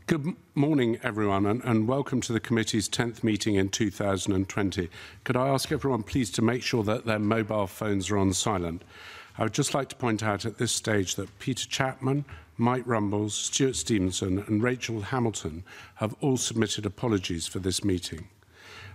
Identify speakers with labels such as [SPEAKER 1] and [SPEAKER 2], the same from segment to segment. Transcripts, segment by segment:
[SPEAKER 1] Good morning, everyone, and welcome to the committee's 10th meeting in 2020. Could I ask everyone please to make sure that their mobile phones are on silent? I would just like to point out at this stage that Peter Chapman, Mike Rumbles, Stuart Stevenson and Rachel Hamilton have all submitted apologies for this meeting.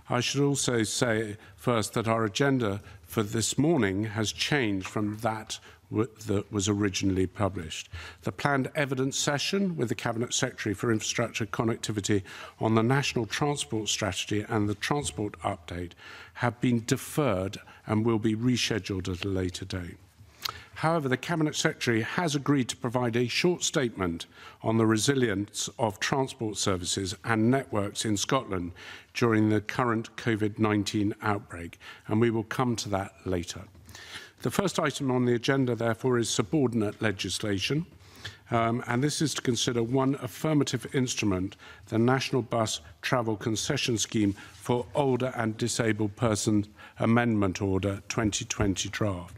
[SPEAKER 1] I should also say first that our agenda for this morning has changed from that was originally published. The planned evidence session with the Cabinet Secretary for Infrastructure Connectivity on the National Transport Strategy and the Transport Update have been deferred and will be rescheduled at a later date. However, the Cabinet Secretary has agreed to provide a short statement on the resilience of transport services and networks in Scotland during the current COVID-19 outbreak, and we will come to that later. The first item on the agenda, therefore, is subordinate legislation, and this is to consider one affirmative instrument, the National Bus Travel Concession Scheme for Older and Disabled Persons Amendment Order 2020 draft.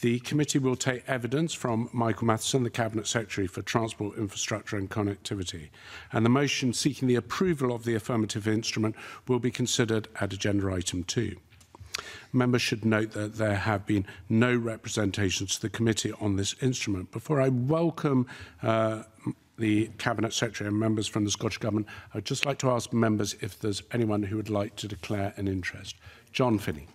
[SPEAKER 1] The committee will take evidence from Michael Matheson, the Cabinet Secretary for Transport, Infrastructure and Connectivity, and the motion seeking the approval of the affirmative instrument will be considered at agenda item 2. Members should note that there have been no representations to the committee on this instrument. Before I welcome the Cabinet Secretary and members from the Scottish Government, I'd just like to ask members if there's anyone who would like to declare an interest. John Finney.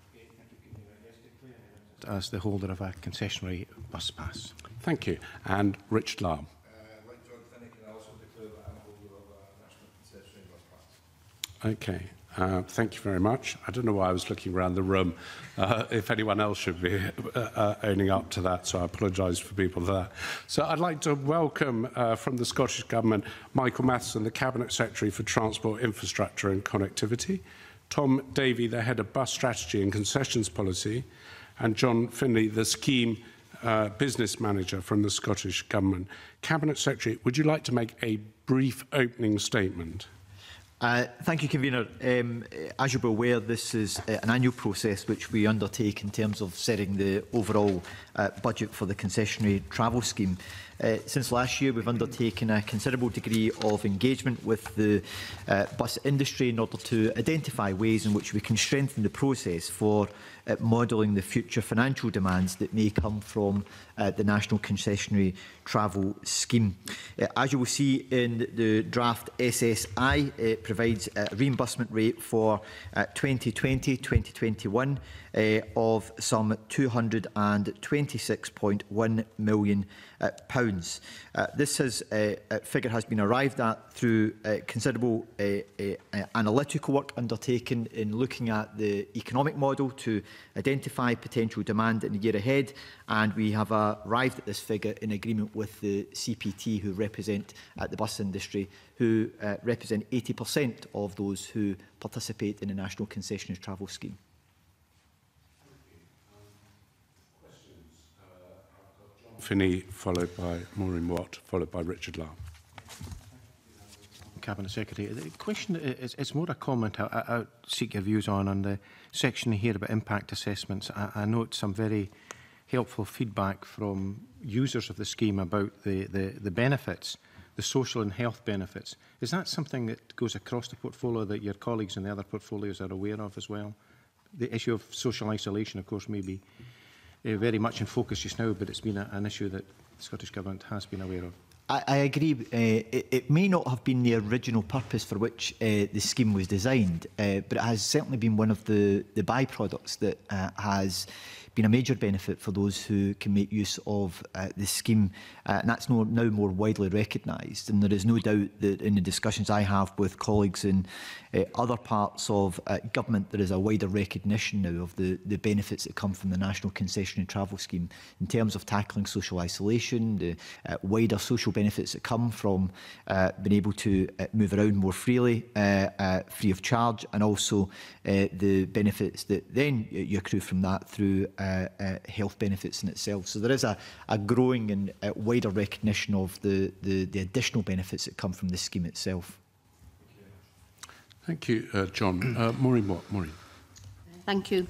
[SPEAKER 2] As the holder of a concessionary bus pass.
[SPEAKER 1] Thank you. And Richard Lamb.
[SPEAKER 3] Like John Finney, can I also declare that I'm a holder of a national concessionary bus pass?
[SPEAKER 1] Okay. Thank you very much. I don't know why I was looking around the room if anyone else should be owning up to that, so I apologise for people there. So I'd like to welcome from the Scottish Government Michael Matheson, the Cabinet Secretary for Transport, Infrastructure and Connectivity, Tom Davey, the Head of Bus Strategy and Concessions Policy, and John Finlay, the Scheme Business Manager from the Scottish Government. Cabinet Secretary, would you like to make a brief opening statement?
[SPEAKER 4] Thank you, Convener. As you'll be aware, this is an annual process which we undertake in terms of setting the overall budget for the concessionary travel scheme. Since last year, we've undertaken a considerable degree of engagement with the bus industry in order to identify ways in which we can strengthen the process for modelling the future financial demands that may come from the National Concessionary Travel Scheme. As you will see in the draft SSI, it provides a reimbursement rate for 2020-2021 of some £226.1 million. This figure has been arrived at through considerable analytical work undertaken in looking at the economic model to identify potential demand in the year ahead, and we have arrived at this figure in agreement with the CPT, who represent the bus industry, who represent 80% of those who participate in the National Concessionary Travel Scheme.
[SPEAKER 1] Finney, followed by Maureen Watt, followed by Richard Lamb.
[SPEAKER 2] Cabinet Secretary, the question is more a comment I seek your views on the section here about impact assessments. I note some very helpful feedback from users of the scheme about the benefits, the social and health benefits. Is that something that goes across the portfolio that your colleagues in the other portfolios are aware of as well? The issue of social isolation, of course, may be very much in focus just now, but it's been an issue that the Scottish Government has been aware of.
[SPEAKER 4] I agree. It may not have been the original purpose for which the scheme was designed, but it has certainly been one of the byproducts that has been a major benefit for those who can make use of the scheme, and that's now more widely recognised. And there is no doubt that in the discussions I have with colleagues in other parts of government, there is a wider recognition now of the benefits that come from the National Concessionary Travel Scheme in terms of tackling social isolation, the wider social benefits that come from being able to move around more freely, free of charge, and also the benefits that then you accrue from that through health benefits in itself. So there is a growing and wider recognition of the additional benefits that come from this scheme itself.
[SPEAKER 1] Thank you, John. Maureen Watt. Maureen.
[SPEAKER 5] Thank you.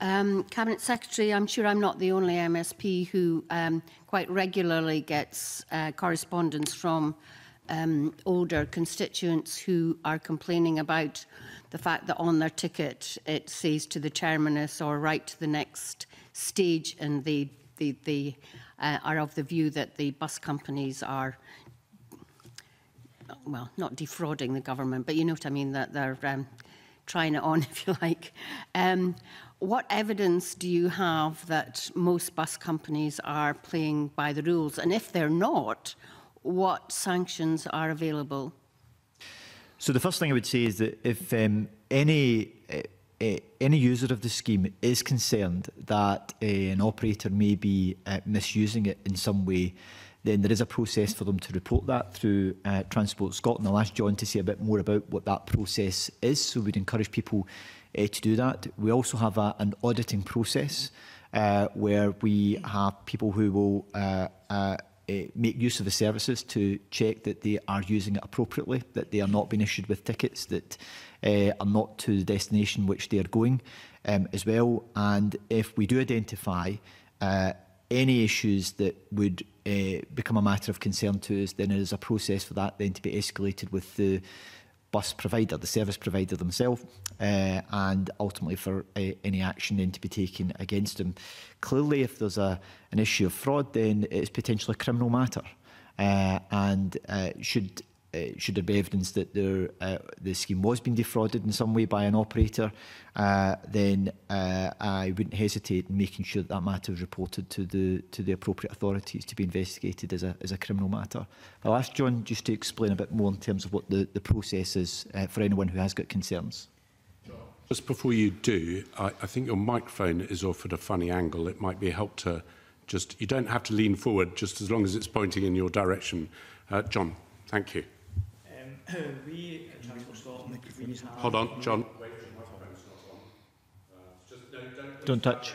[SPEAKER 5] Cabinet Secretary, I'm sure I'm not the only MSP who quite regularly gets correspondence from older constituents who are complaining about the fact that on their ticket it says to the terminus or right to the next stage, and they are of the view that the bus companies are, well, not defrauding the government, but you know what I mean, that they're trying it on, if you like. What evidence do you have that most bus companies are playing by the rules? And if they're not, what sanctions are available?
[SPEAKER 4] So the first thing I would say is that if any user of the scheme is concerned that an operator may be misusing it in some way, then there is a process for them to report that through Transport Scotland. I'll ask John to say a bit more about what that process is, so we'd encourage people to do that. We also have an auditing process where we have people who will make use of the services to check that they are using it appropriately, that they are not being issued with tickets that are not to the destination which they are going as well. And if we do identify any issues that would become a matter of concern to us, then there is a process for that then to be escalated with the bus provider, the service provider themselves, and ultimately for any action then to be taken against them. Clearly, if there's an issue of fraud, then it's potentially a criminal matter, and should there be evidence that the scheme was being defrauded in some way by an operator, then I wouldn't hesitate in making sure that that matter is reported to the appropriate authorities to be investigated as a criminal matter. I'll ask John just to explain a bit more in terms of what the process is for anyone who has got concerns.
[SPEAKER 1] Just before you do, I think your microphone is off at a funny angle. It might be a help to just, you don't have to lean forward just as long as it's pointing in your direction. John, thank you.
[SPEAKER 6] We at Transport Scotland,
[SPEAKER 1] Hold on, John.
[SPEAKER 4] Don't touch.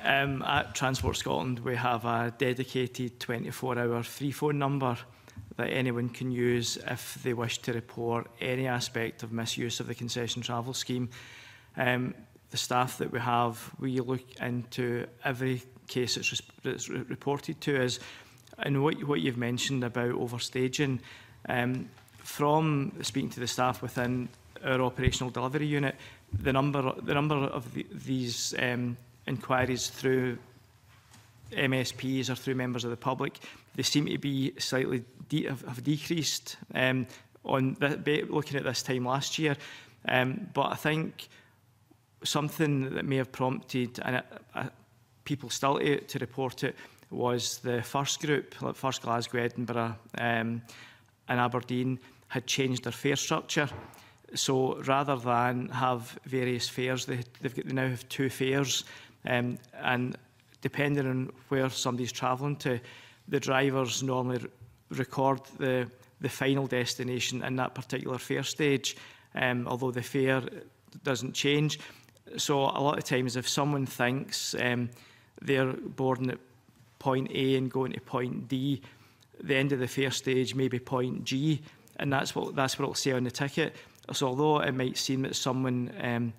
[SPEAKER 6] At Transport Scotland, we have a dedicated 24-hour free phone number that anyone can use if they wish to report any aspect of misuse of the concession travel scheme. The staff that we have, we look into every case that's reported to us. And what you've mentioned about overstaging, from speaking to the staff within our operational delivery unit, the number of these inquiries through MSPs or through members of the public, they seem to be slightly have decreased on looking at this time last year. But I think something that may have prompted people still to report it was the First group, like First Glasgow, Edinburgh and Aberdeen, had changed their fare structure. So rather than have various fares, they now have two fares, and depending on where somebody's travelling to, the drivers normally record the final destination in that particular fare stage, although the fare doesn't change. So a lot of times if someone thinks they're boarding at point A and going to point D, the end of the fare stage may be point G, and that's what it'll say on the ticket. So although it might seem that someone,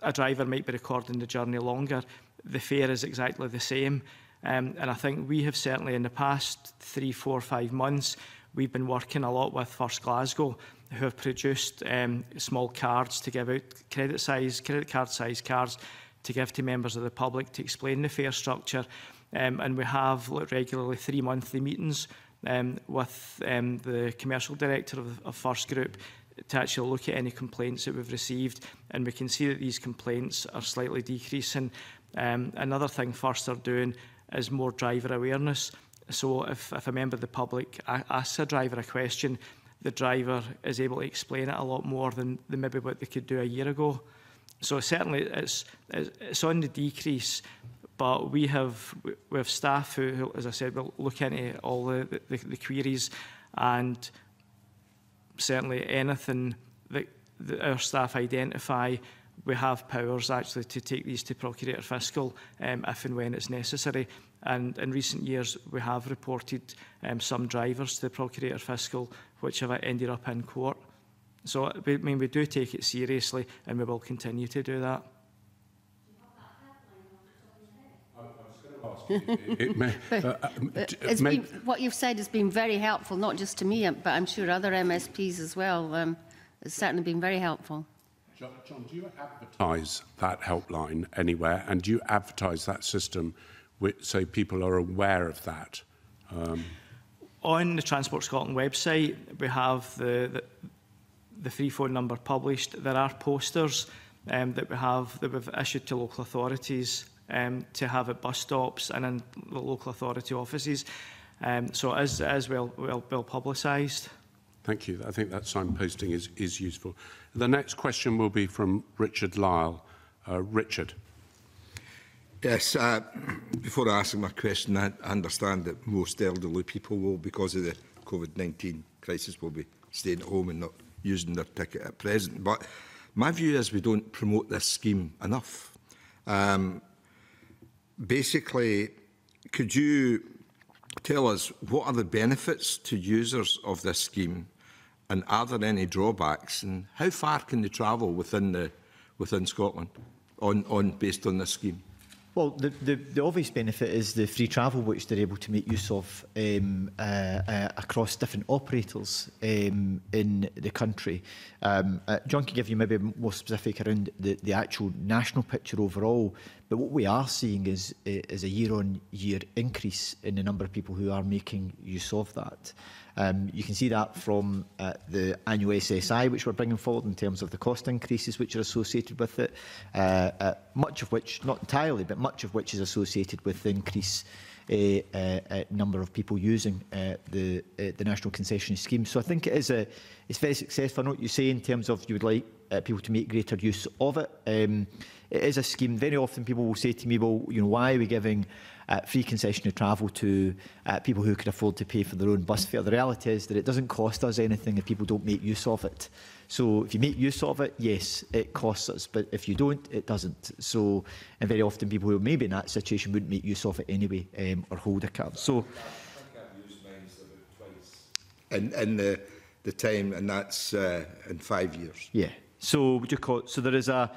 [SPEAKER 6] a driver might be recording the journey longer, the fare is exactly the same. And I think we have certainly in the past 3, 4, 5 months, we've been working a lot with First Glasgow, who have produced small cards to give out, credit card size cards to give to members of the public to explain the fare structure. And we have regularly 3 monthly meetings with the commercial director of First Group to actually look at any complaints that we've received, and we can see that these complaints are slightly decreasing. Another thing First are doing is more driver awareness. So if a member of the public asks a driver a question, the driver is able to explain it a lot more than maybe what they could do a year ago. So certainly it's on the decrease, but we have staff who, as I said, will look into all the queries, and certainly anything that our staff identify, we have powers actually to take these to Procurator Fiscal if and when it's necessary. And in recent years, we have reported some drivers to the Procurator Fiscal which have ended up in court. So I mean, we do take it seriously, and we will continue to do that.
[SPEAKER 1] I was going to ask, It may,
[SPEAKER 5] What you've said has been very helpful, not just to me, but I'm sure other MSPs as well. It's certainly been very helpful.
[SPEAKER 1] John, do you advertise that helpline anywhere, and do you advertise that system so people are aware of that?
[SPEAKER 6] On the Transport Scotland website, we have the free phone number published. There are posters that we've issued to local authorities to have at bus stops and in the local authority offices. So it is well publicised.
[SPEAKER 1] Thank you. I think that signposting is useful. The next question will be from Richard Lyle. Richard.
[SPEAKER 3] Yes, before asking my question, I understand that most elderly people will, because of the COVID-19 crisis, will be staying at home and not using their ticket at present. But my view is we don't promote this scheme enough. Basically, could you tell us what are the benefits to users of this scheme, and are there any drawbacks, and how far can they travel within Scotland based on this scheme?
[SPEAKER 4] Well, the obvious benefit is the free travel which they're able to make use of across different operators in the country. John can give you maybe more specific around the actual national picture overall, but what we are seeing is a year-on-year increase in the number of people who are making use of that. You can see that from the annual SSI, which we're bringing forward in terms of the cost increases which are associated with it, much of which, not entirely, but much of which is associated with the increase number of people using the National Concessionary Scheme. So I think it's very successful. I know what you say in terms of you would like people to make greater use of it. It is a scheme. Very often people will say to me, well, you know, why are we giving free concessionary travel to people who can afford to pay for their own bus fare? The reality is that it doesn't cost us anything if people don't make use of it. So if you make use of it, yes, it costs us, but if you don't, it doesn't. So, and very often people who may be in that situation wouldn't make use of it anyway, or hold a card. So,
[SPEAKER 3] I think I've used mine about twice in the time, and that's in 5 years.
[SPEAKER 4] Yeah. So would you call it, so there's a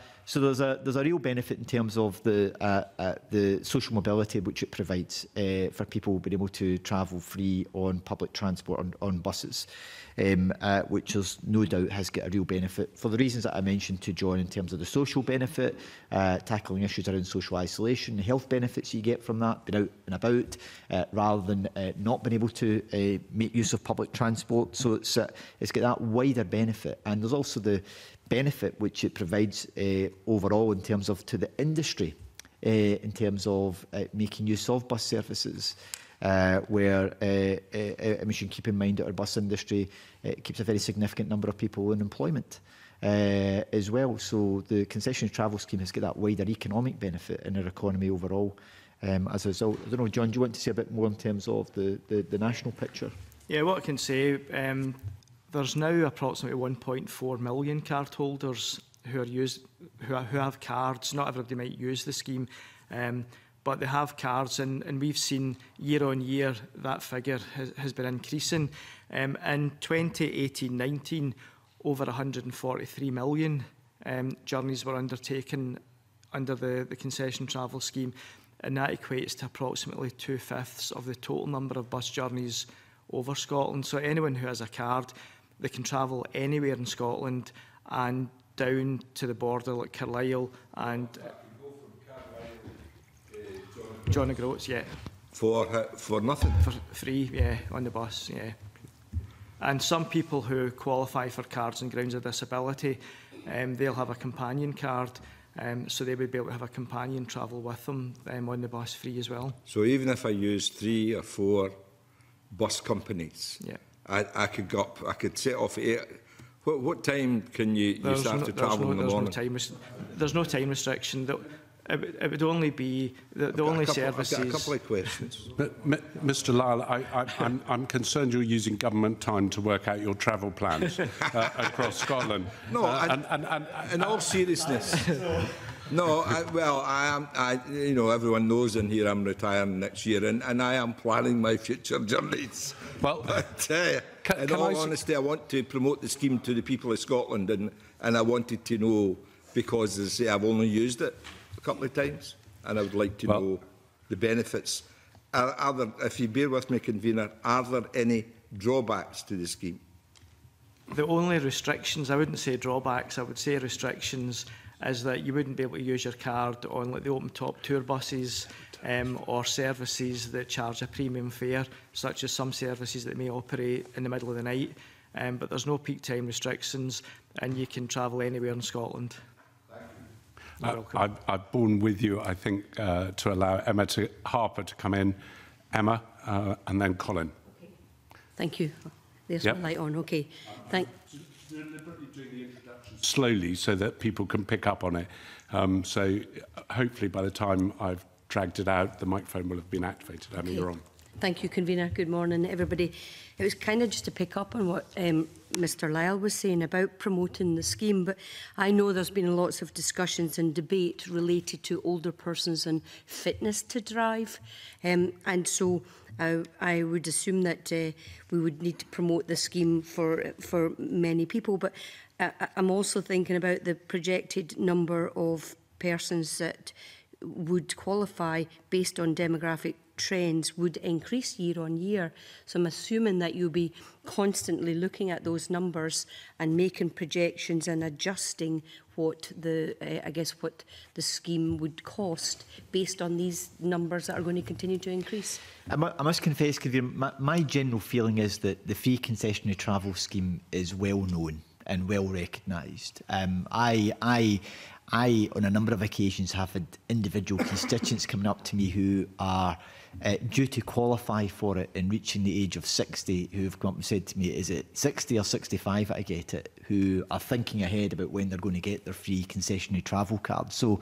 [SPEAKER 4] real benefit in terms of the social mobility which it provides for people being able to travel free on public transport, on buses, which is no doubt has got a real benefit for the reasons that I mentioned to John in terms of the social benefit, tackling issues around social isolation, the health benefits you get from that, being out and about, rather than not being able to make use of public transport. So it's got that wider benefit, and there's also the benefit which it provides overall in terms of to the industry, in terms of making use of bus services, where we should keep in mind that our bus industry keeps a very significant number of people in employment as well. So the concessionary travel scheme has got that wider economic benefit in our economy overall as a result. I don't know, John, do you want to say a bit more in terms of the national picture?
[SPEAKER 6] Yeah, what I can say, there's now approximately 1.4 million card holders who have cards. Not everybody might use the scheme, but they have cards, and we've seen year on year that figure has been increasing. In 2018-19, over 143 million journeys were undertaken under the concession travel scheme, and that equates to approximately 2/5 of the total number of bus journeys over Scotland. So anyone who has a card, they can travel anywhere in Scotland and down to the border like Carlisle and John O'Groats, yeah.
[SPEAKER 3] For nothing?
[SPEAKER 6] For free, yeah, on the bus, yeah. And some people who qualify for cards on grounds of disability, they'll have a companion card, so they would be able to have a companion travel with them on the bus free as well.
[SPEAKER 3] So even if I use 3 or 4 bus companies,
[SPEAKER 6] yeah,
[SPEAKER 3] I could go up, I could set off at 8. What time can you start to travel in the morning?
[SPEAKER 6] There's no time restriction. It would only be the only services.
[SPEAKER 3] I've got a couple of questions.
[SPEAKER 1] But, Mr. Lyle, I'm concerned you're using government time to work out your travel plans across Scotland.
[SPEAKER 3] No, in all seriousness. No, you know, everyone knows in here I'm retiring next year, and I am planning my future journeys. Well, but in all honesty, I want to promote the scheme to the people of Scotland, and I wanted to know, because as I say, I've only used it a couple of times, and I would like to know the benefits. Are there, if you bear with me, Convener, are there any drawbacks to the scheme?
[SPEAKER 6] The only restrictions, I wouldn't say drawbacks, I would say restrictions, is that you wouldn't be able to use your card on like the open top tour buses or services that charge a premium fare, such as some services that may operate in the middle of the night. But there's no peak time restrictions, and you can travel anywhere in Scotland.
[SPEAKER 1] I've borne with you, I think, to allow Emma Harper to come in. Emma, and then Colin.
[SPEAKER 7] Okay. Thank you. There's
[SPEAKER 1] Yep.
[SPEAKER 7] my light on. Okay.
[SPEAKER 1] Deliberately doing the introduction slowly so that people can pick up on it. So hopefully by the time I've dragged it out, the microphone will have been activated. Emma,
[SPEAKER 7] Okay.
[SPEAKER 1] you're on.
[SPEAKER 7] Thank you, Convener. Good morning, everybody. It was kind of just to pick up on what Mr Lyle was saying about promoting the scheme, but I know there's been lots of discussions and debate related to older persons and fitness to drive, and so I would assume that we would need to promote the scheme for many people, but I'm also thinking about the projected number of persons that would qualify based on demographic trends would increase year on year. So I'm assuming that you'll be constantly looking at those numbers and making projections and adjusting what the, what the scheme would cost based on these numbers that are going to continue to increase.
[SPEAKER 4] I must confess, my general feeling is that the free concessionary travel scheme is well known and well recognised. I, on a number of occasions, have had individual constituents coming up to me who are due to qualify for it in reaching the age of 60, who have come up and said to me, is it 60 or 65 that I get it, who are thinking ahead about when they're going to get their free concessionary travel card. So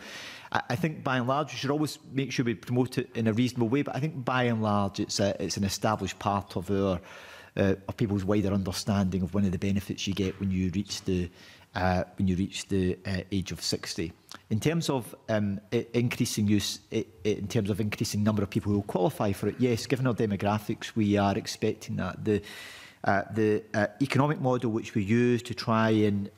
[SPEAKER 4] I think by and large we should always make sure we promote it in a reasonable way, but I think by and large it's an established part of our of people's wider understanding of one of the benefits you get when you reach the age of 60. In terms of increasing use, in terms of increasing number of people who will qualify for it, yes, given our demographics, we are expecting that. The economic model which we use to try and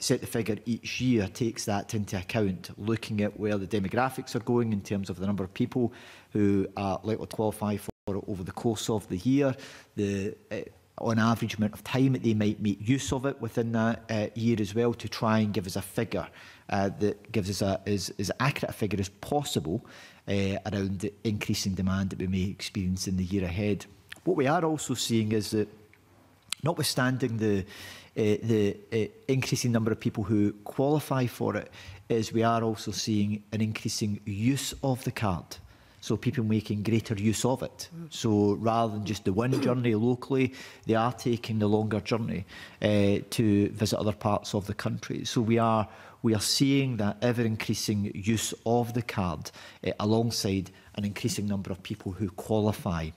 [SPEAKER 4] set the figure each year takes that into account, looking at where the demographics are going in terms of the number of people who are likely to qualify for it over the course of the year, the on average amount of time that they might make use of it within that year as well, to try and give us a figure that gives us as accurate a figure as possible around the increasing demand that we may experience in the year ahead. What we are also seeing is that, notwithstanding the increasing number of people who qualify for it, is we are also seeing an increasing use of the card. So people making greater use of it. So rather than just the one journey locally, they are taking the longer journey to visit other parts of the country. So we are seeing that ever-increasing use of the card alongside an increasing number of people who qualify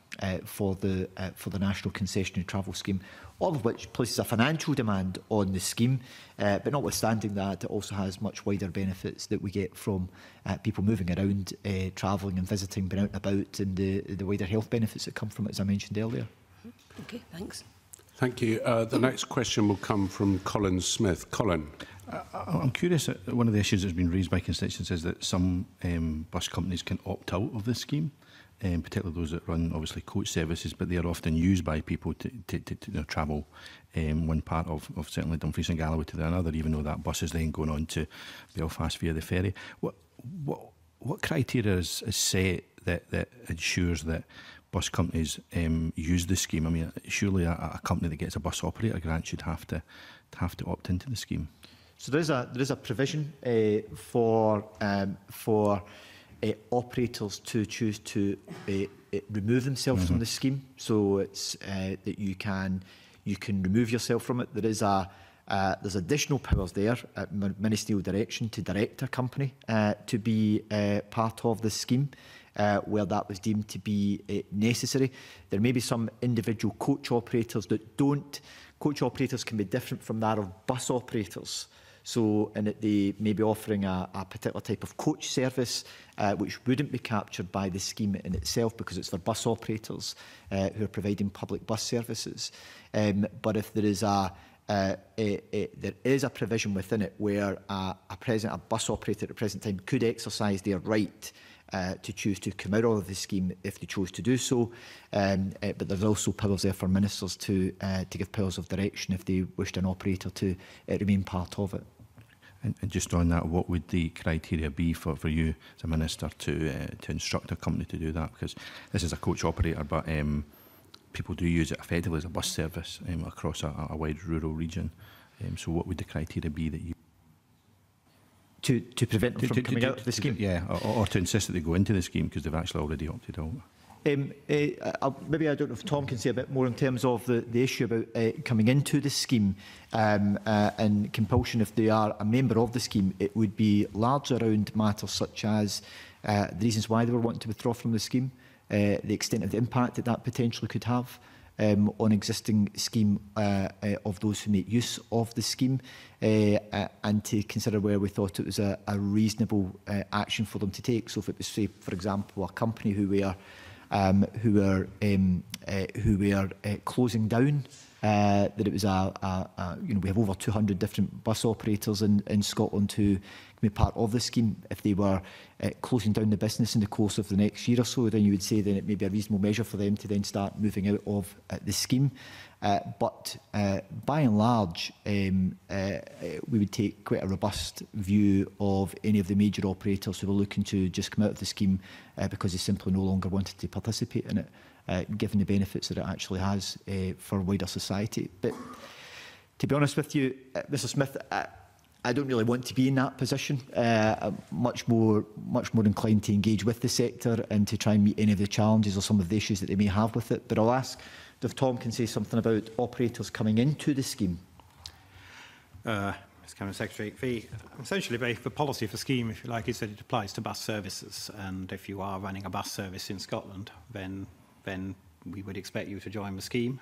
[SPEAKER 4] for the National Concessionary Travel Scheme, all of which places a financial demand on the scheme, but notwithstanding that, it also has much wider benefits that we get from people moving around, travelling and visiting, being out and about, and the wider health benefits that come from it, as I mentioned earlier.
[SPEAKER 7] Okay, thanks.
[SPEAKER 1] Thank you. The next question will come from Colin Smith. Colin.
[SPEAKER 8] I'm curious, one of the issues that's been raised by constituents is that some bus companies can opt out of this scheme, particularly those that run, obviously, coach services, but they are often used by people to travel one part of certainly Dumfries and Galloway to another, even though that bus is then going on to Belfast via the ferry. What criteria is set that ensures that bus companies use the scheme? I mean, surely a company that gets a bus operator grant should have to opt into the scheme.
[SPEAKER 4] So there is a provision for operators to choose to remove themselves from the scheme. So it's that you can remove yourself from it. There's additional powers there at ministerial direction to direct a company to be part of the scheme where that was deemed to be necessary. There may be some individual coach operators that don't. Coach operators can be different from that of bus operators. So, in that they may be offering a particular type of coach service which wouldn't be captured by the scheme in itself because it's for bus operators who are providing public bus services. But if there is there is a provision within it where a bus operator at the present time could exercise their right to choose to come out of the scheme if they chose to do so. But there's also powers there for ministers to give powers of direction if they wished an operator to remain part of it.
[SPEAKER 8] And just on that, what would the criteria be for you as a minister to instruct a company to do that? Because this is a coach operator, but people do use it effectively as a bus service across a wide rural region. So what would the criteria be that you...
[SPEAKER 4] To prevent them from coming out of the scheme?
[SPEAKER 8] Yeah, or to insist that they go into the scheme because they've actually already opted out.
[SPEAKER 4] Maybe I don't know if Tom can say a bit more in terms of the issue about coming into the scheme and compulsion. If they are a member of the scheme, it would be largely around matters such as the reasons why they were wanting to withdraw from the scheme, the extent of the impact that potentially could have on existing scheme of those who make use of the scheme, and to consider where we thought it was a reasonable action for them to take. So if it was, say, for example, a company who were closing down, that it was we have over 200 different bus operators in Scotland who can be part of the scheme. If they were closing down the business in the course of the next year or so, then you would say that it may be a reasonable measure for them to then start moving out of the scheme. But by and large, we would take quite a robust view of any of the major operators who were looking to just come out of the scheme because they simply no longer wanted to participate in it, given the benefits that it actually has for wider society. But to be honest with you, Mr Smith, I don't really want to be in that position. I'm much more inclined to engage with the sector and to try and meet any of the challenges or some of the issues that they may have with it. But I'll ask if Tom can say something about operators coming into the scheme.
[SPEAKER 9] Mr Cabinet Secretary, essentially the policy of the scheme, if you like, is that it applies to bus services, and if you are running a bus service in Scotland, then we would expect you to join the scheme.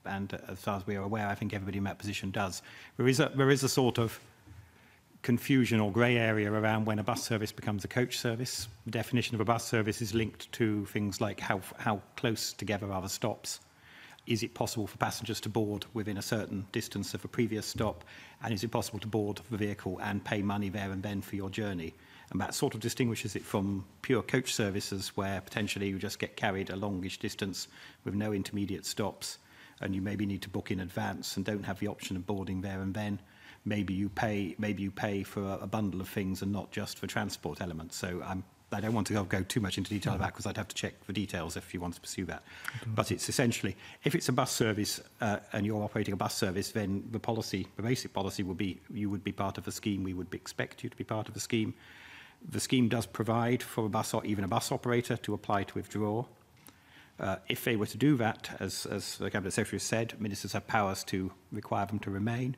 [SPEAKER 9] And as far as we are aware, I think everybody in that position does. There is a sort of confusion or grey area around when a bus service becomes a coach service. The definition of a bus service is linked to things like how close together are the stops. Is it possible for passengers to board within a certain distance of a previous stop? And is it possible to board the vehicle and pay money there and then for your journey? And that sort of distinguishes it from pure coach services where potentially you just get carried a longish distance with no intermediate stops, and you maybe need to book in advance and don't have the option of boarding there and then. Maybe you pay for a bundle of things and not just for transport elements. So I don't want to go too much into detail of that because I'd have to check the details if you want to pursue that. But it's essentially, if it's a bus service and you're operating a bus service, then the basic policy would be you would be part of the scheme. We would expect you to be part of the scheme. The scheme does provide for a bus or even a bus operator to apply to withdraw. If they were to do that, as the Cabinet Secretary said, ministers have powers to require them to remain.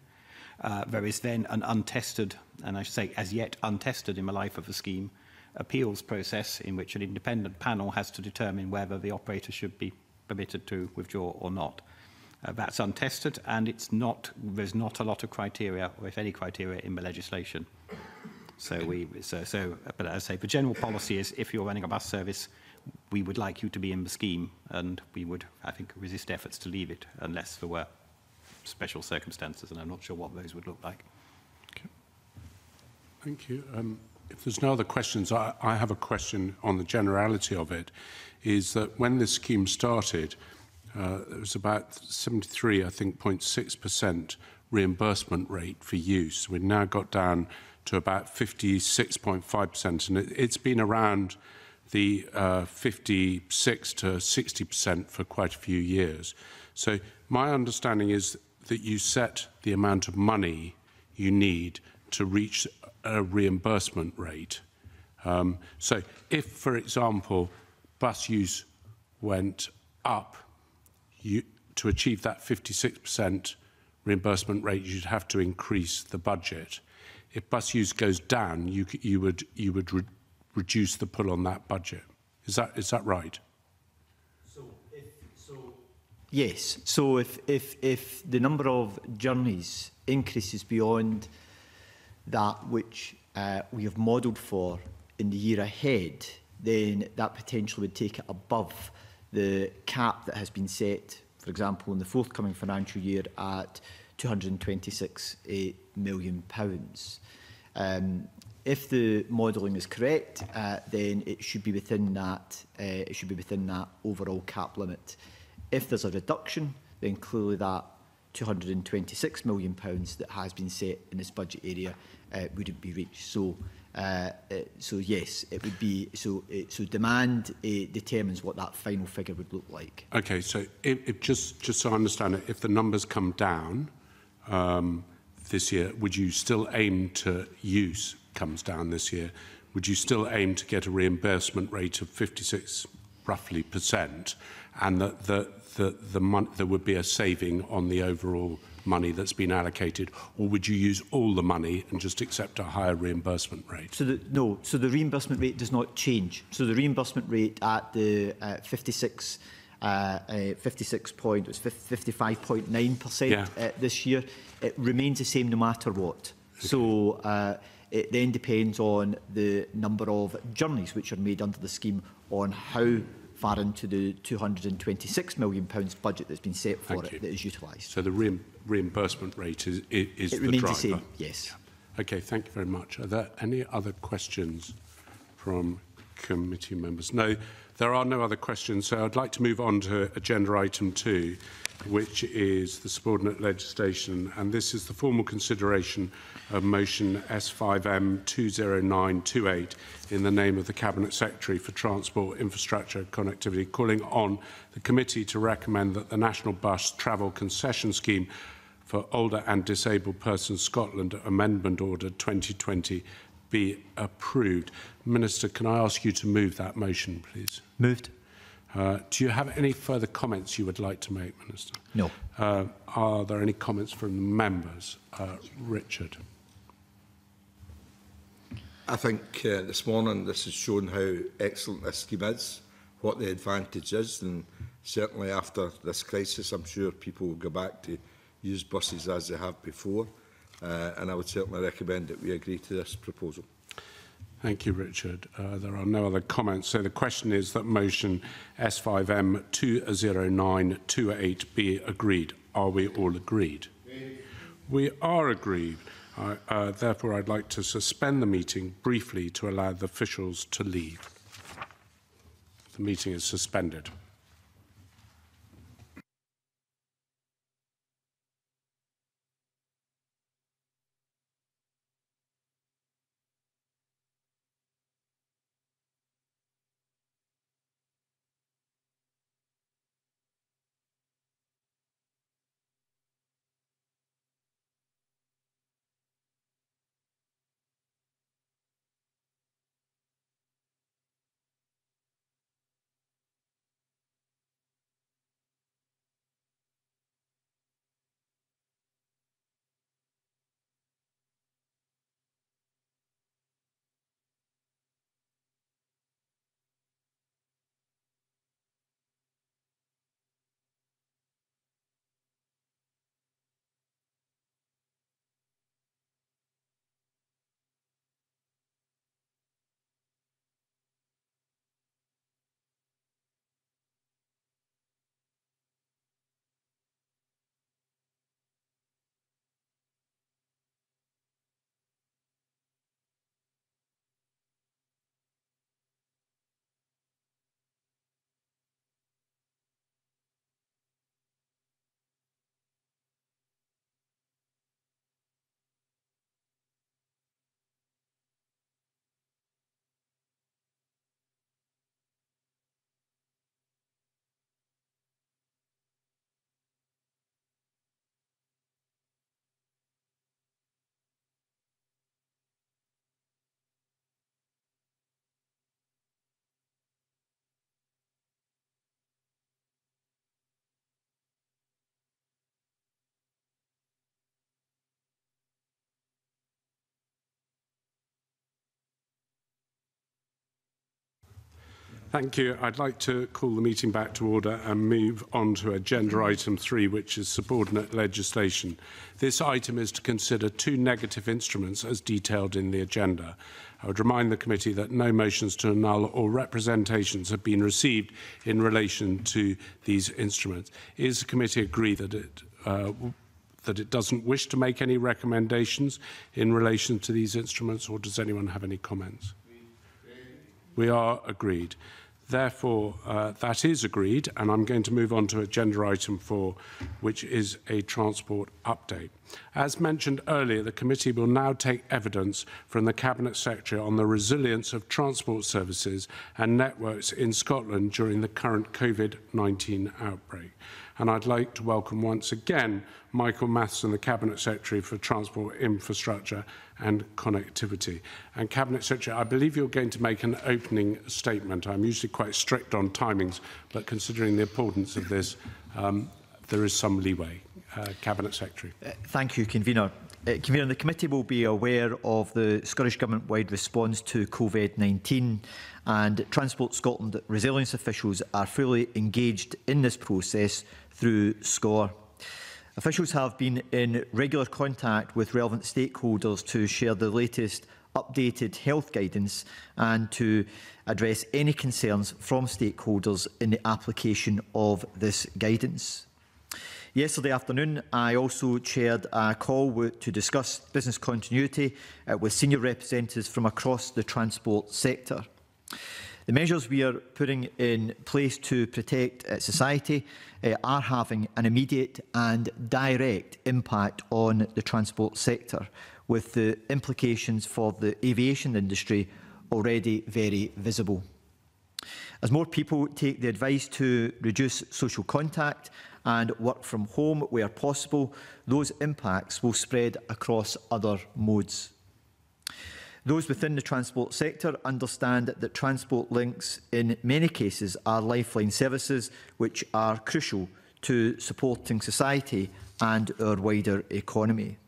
[SPEAKER 9] There is then an untested, and I should say as yet untested in the life of the scheme, appeals process in which an independent panel has to determine whether the operator should be permitted to withdraw or not. That's untested, and there's not a lot of criteria, or if any criteria, in the legislation. But as I say, the general policy is if you're running a bus service, we would like you to be in the scheme, and we would, I think, resist efforts to leave it unless there were special circumstances, and I'm not sure what those would look like.
[SPEAKER 1] Okay. Thank you. If there's no other questions, I have a question on the generality of it, is that when this scheme started, it was about 73, I think, 0.6% reimbursement rate for use. We've now got down to about 56.5%, and it's been around the 56 to 60% for quite a few years. So my understanding is that you set the amount of money you need to reach a reimbursement rate. So if, for example, bus use went up, to achieve that 56% reimbursement rate, you'd have to increase the budget. If bus use goes down, you would reduce the pull on that budget. Is that right?
[SPEAKER 4] Yes. So if the number of journeys increases beyond that which we have modelled for in the year ahead, then that potentially would take it above the cap that has been set, for example, in the forthcoming financial year at £226 million. if the modelling is correct, then it should be within that. It should be within that overall cap limit. If there's a reduction, then clearly that £226 million that has been set in this budget area wouldn't be reached. So yes, it would be. So demand determines what that final figure would look like.
[SPEAKER 1] Okay, so if just so I understand it, if the numbers come down this year, would you still aim to use comes down this year? Would you still aim to get a reimbursement rate of 56% roughly, and that there would be a saving on the overall money that's been allocated, or would you use all the money and just accept a higher reimbursement rate? So
[SPEAKER 4] the reimbursement rate does not change. So the reimbursement rate at the 55.9% this year, it remains the same no matter what. Okay. So it then depends on the number of journeys which are made under the scheme on how far into the £226 million budget that's been set for it that is utilised.
[SPEAKER 1] So the reimbursement rate is
[SPEAKER 4] it
[SPEAKER 1] the
[SPEAKER 4] remains
[SPEAKER 1] driver?
[SPEAKER 4] The same, yes.
[SPEAKER 1] Yeah. Okay, thank you very much. Are there any other questions from committee members? No, there are no other questions, so I'd like to move on to agenda item 2, which is the subordinate legislation, and this is the formal consideration of motion S5M 20928 in the name of the Cabinet Secretary for Transport, Infrastructure and Connectivity, calling on the committee to recommend that the National Bus Travel Concession Scheme for Older and Disabled Persons Scotland Amendment Order 2020 be approved. Minister, can I ask you to move that motion, please?
[SPEAKER 4] Moved.
[SPEAKER 1] Do you have any further comments you would like to make, Minister?
[SPEAKER 4] No.
[SPEAKER 1] Are there any comments from the members? Richard.
[SPEAKER 3] I think this morning this has shown how excellent this scheme is, what the advantage is, and certainly after this crisis I'm sure people will go back to use buses as they have before, and I would certainly recommend that we agree to this proposal.
[SPEAKER 1] Thank you, Richard. There are no other comments. So the question is that motion S5M 20928 be agreed. Are we all agreed? We are agreed. Therefore, I'd like to suspend the meeting briefly to allow the officials to leave. The meeting is suspended. Thank you. I'd like to call the meeting back to order and move on to agenda item 3, which is subordinate legislation. This item is to consider 2 negative instruments as detailed in the agenda. I would remind the committee that no motions to annul or representations have been received in relation to these instruments. Is the committee agree that that it doesn't wish to make any recommendations in relation to these instruments, or does anyone have any comments? We are agreed. Therefore, that is agreed, and I'm going to move on to agenda item 4, which is a transport update. As mentioned earlier, the committee will now take evidence from the Cabinet Secretary on the resilience of transport services and networks in Scotland during the current COVID-19 outbreak. And I'd like to welcome once again Michael Matheson, the Cabinet Secretary for Transport Infrastructure and Connectivity. And Cabinet Secretary, I believe you're going to make an opening statement. I'm usually quite strict on timings, but considering the importance of this, there is some leeway. Cabinet Secretary.
[SPEAKER 4] Thank you, Convener. Convener, the committee will be aware of the Scottish Government-wide response to COVID-19, and Transport Scotland resilience officials are fully engaged in this process through SCORE. Officials have been in regular contact with relevant stakeholders to share the latest updated health guidance and to address any concerns from stakeholders in the application of this guidance. Yesterday afternoon, I also chaired a call to discuss business continuity with senior representatives from across the transport sector. The measures we are putting in place to protect society are having an immediate and direct impact on the transport sector, with the implications for the aviation industry already very visible. As more people take the advice to reduce social contact and work from home where possible, those impacts will spread across other modes. Those within the transport sector understand that transport links in many cases are lifeline services which are crucial to supporting society and our wider economy.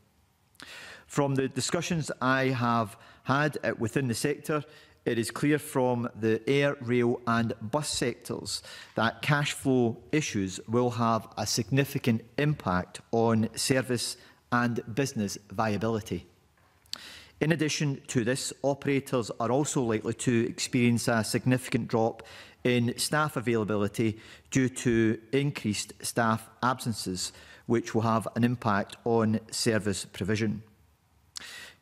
[SPEAKER 4] From the discussions I have had within the sector, it is clear from the air, rail and bus sectors that cash flow issues will have a significant impact on service and business viability. In addition to this, operators are also likely to experience a significant drop in staff availability due to increased staff absences, which will have an impact on service provision.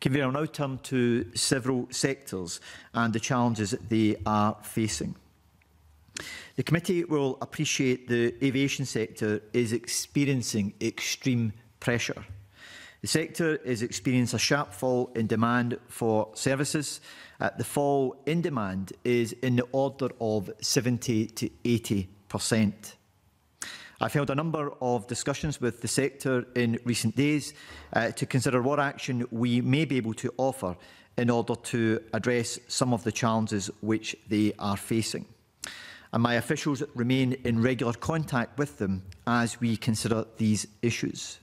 [SPEAKER 4] Convener, I'll now turn to several sectors and the challenges they are facing. The committee will appreciate the aviation sector is experiencing extreme pressure. The sector is experiencing a sharp fall in demand for services. The fall in demand is in the order of 70 to 80%. I've held a number of discussions with the sector in recent days to consider what action we may be able to offer in order to address some of the challenges which they are facing. And my officials remain in regular contact with them as we consider these issues.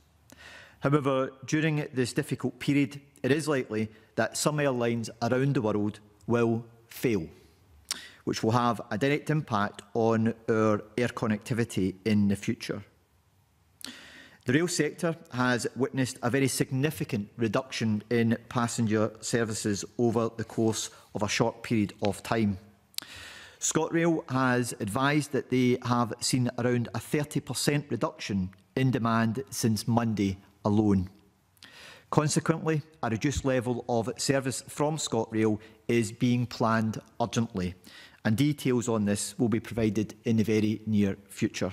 [SPEAKER 4] However, during this difficult period, it is likely that some airlines around the world will fail, which will have a direct impact on our air connectivity in the future. The rail sector has witnessed a very significant reduction in passenger services over the course of a short period of time. ScotRail has advised that they have seen around a 30% reduction in demand since Monday alone. Consequently, a reduced level of service from ScotRail is being planned urgently, and details on this will be provided in the very near future.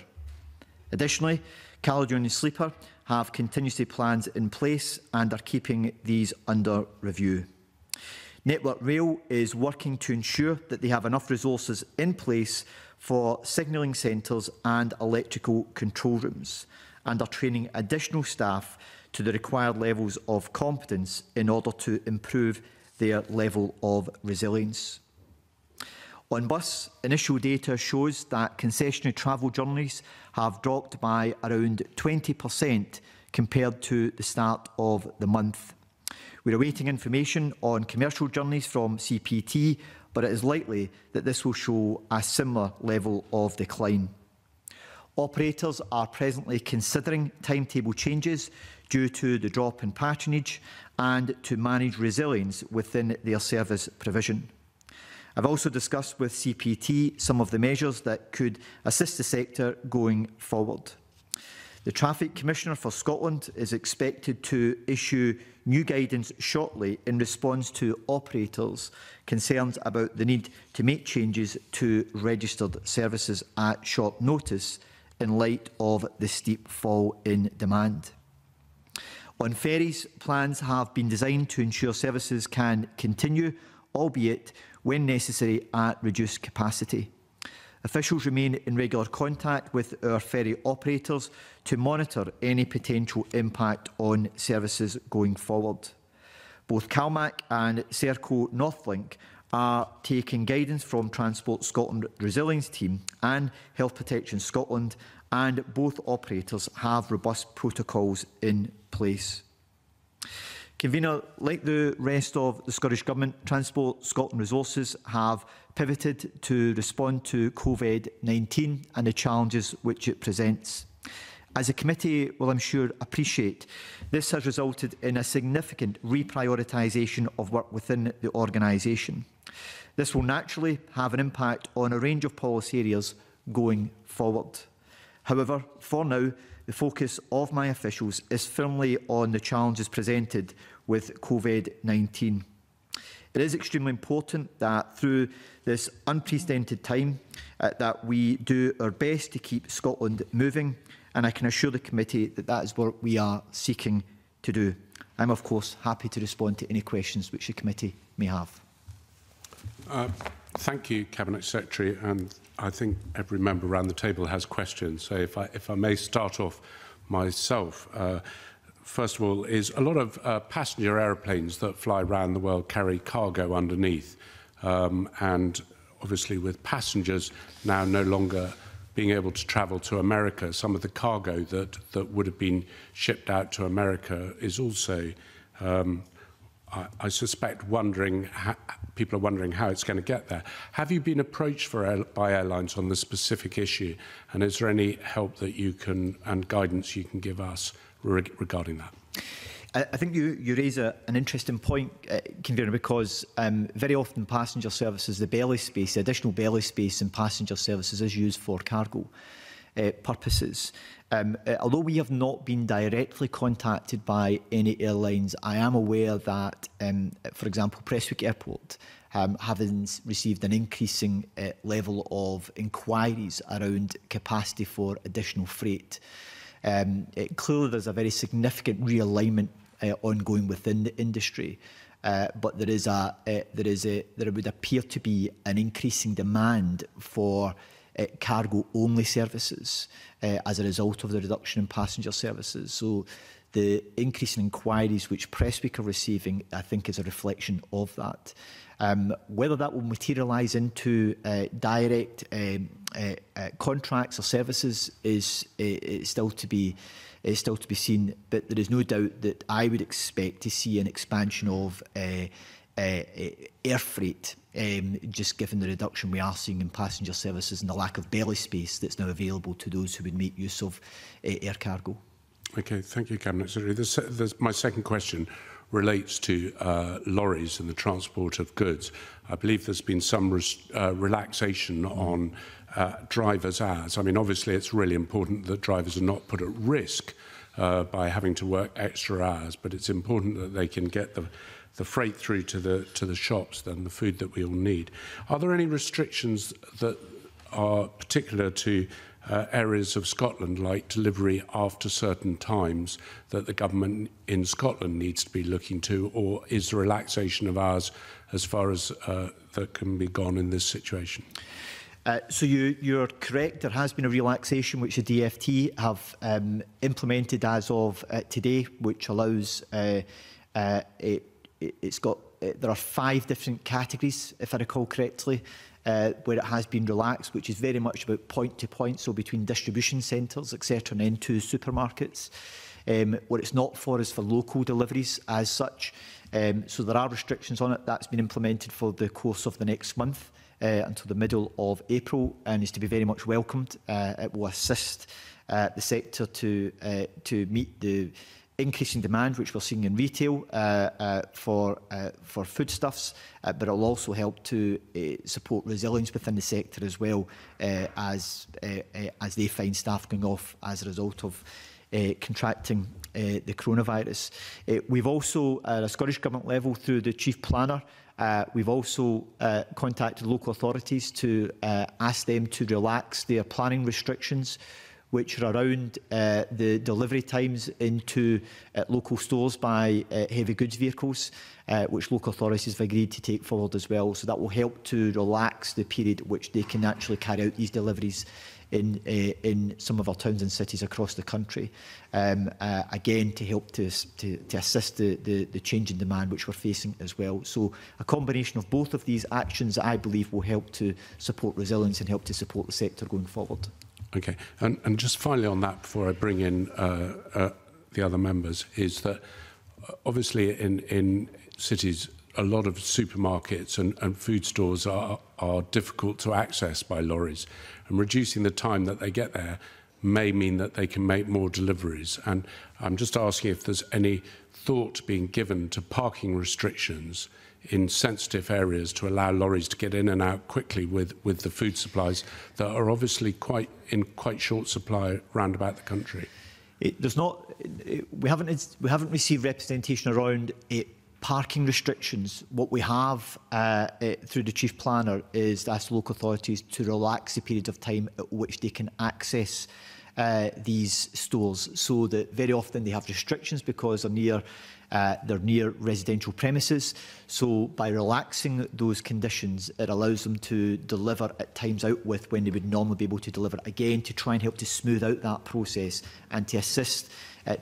[SPEAKER 4] Additionally, Caledonian Sleeper have contingency plans in place and are keeping these under review. Network Rail is working to ensure that they have enough resources in place for signalling centres and electrical control rooms, and are training additional staff to the required levels of competence in order to improve their level of resilience. On bus, initial data shows that concessionary travel journeys have dropped by around 20% compared to the start of the month. We are awaiting information on commercial journeys from CPT, but it is likely that this will show a similar level of decline. Operators are presently considering timetable changes due to the drop in patronage and to manage resilience within their service provision. I've also discussed with CPT some of the measures that could assist the sector going forward. The Traffic Commissioner for Scotland is expected to issue new guidance shortly in response to operators' concerns about the need to make changes to registered services at short notice in light of the steep fall in demand. On ferries, plans have been designed to ensure services can continue, albeit when necessary at reduced capacity. Officials remain in regular contact with our ferry operators to monitor any potential impact on services going forward. Both CalMac and Serco Northlink are taking guidance from Transport Scotland Resilience Team and Health Protection Scotland, and both operators have robust protocols in place. Convener, like the rest of the Scottish Government, Transport Scotland Resources have pivoted to respond to COVID-19 and the challenges which it presents. As a committee will, I'm sure, appreciate, this has resulted in a significant reprioritisation of work within the organisation. This will naturally have an impact on a range of policy areas going forward. However, for now, the focus of my officials is firmly on the challenges presented with COVID-19. It is extremely important that through this unprecedented time that we do our best to keep Scotland moving, and I can assure the committee that that is what we are seeking to do. I'm of course happy to respond to any questions which the committee may have.
[SPEAKER 1] Thank you, Cabinet Secretary, and I think every member around the table has questions. So if I may start off myself, first of all, is a lot of passenger aeroplanes that fly around the world carry cargo underneath, and obviously with passengers now no longer being able to travel to America, some of the cargo that would have been shipped out to America is also, I suspect, people are wondering how it's going to get there. Have you been approached by airlines on this specific issue, and is there any help that you can and guidance you can give us regarding that?
[SPEAKER 4] I think you raise an interesting point, Convener, because very often passenger services, the belly space, the additional belly space in passenger services is used for cargo purposes. Although we have not been directly contacted by any airlines, I am aware that, for example, Prestwick Airport, having received an increasing level of inquiries around capacity for additional freight. Clearly, there's a very significant realignment ongoing within the industry, but there would appear to be an increasing demand for cargo-only services as a result of the reduction in passenger services. So the increase in inquiries which Prestwick are receiving, I think, is a reflection of that. Whether that will materialise into direct contracts or services is still to be seen, but there is no doubt that I would expect to see an expansion of air freight, just given the reduction we are seeing in passenger services and the lack of belly space that's now available to those who would make use of air cargo. Okay, thank you, Cabinet Secretary. My second question relates to lorries and the transport of goods. I believe there's been some relaxation on drivers' hours. I mean, obviously, it's really important that drivers are not put at risk by having to work extra hours, but it's important that they can get the freight through to the shops and the food that we all need. Are there any restrictions that are particular to areas of Scotland, like delivery after certain times, that the government in Scotland needs to be looking to, or is the relaxation of hours as far as that can be gone in this situation? So you're correct. There has been a relaxation which the DFT have implemented as of today, which allows there are 5 different categories, if I recall correctly, where it has been relaxed, which is very much about point-to-point, so between distribution centres, etc., and into supermarkets. What it's not for is for local deliveries as such. So there are restrictions on it. That's been implemented for the course of the next month until the middle of April, and is to be very much welcomed. It will assist the sector to meet the increasing demand, which we're seeing in retail for foodstuffs, but it will also help to support resilience within the sector as well, as they find staff going off as a result of contracting the coronavirus. We've also, at a Scottish Government level, through the Chief Planner, we've also contacted local authorities to ask them to relax their planning restrictions, which are around the delivery times into local stores by heavy goods vehicles, which local authorities have agreed to take forward as well. So that will help to relax the period at which they can actually carry out these deliveries in some of our towns and cities across the country. Again, to help to assist the change in demand which we're facing as well. So a combination of both of these actions, I believe, will help to support resilience and help to support the sector going forward.
[SPEAKER 1] Okay, and just finally on that, before I bring in the other members, is that obviously in cities, a lot of supermarkets and food stores are difficult to access by lorries, and reducing the time that they get there may mean that they can make more deliveries. And I'm just asking if there's any thought being given to parking restrictions in sensitive areas to allow lorries to get in and out quickly with the food supplies that are obviously quite short supply round about the country. We haven't received representation around parking restrictions. What we have through the Chief Planner is to ask local authorities to relax the period of time at which they can access these stores, so that very often they have restrictions because they're near residential premises. So by relaxing those conditions, it allows them to deliver at times out with when they would normally be able to deliver, again to try and help to smooth out that process and to assist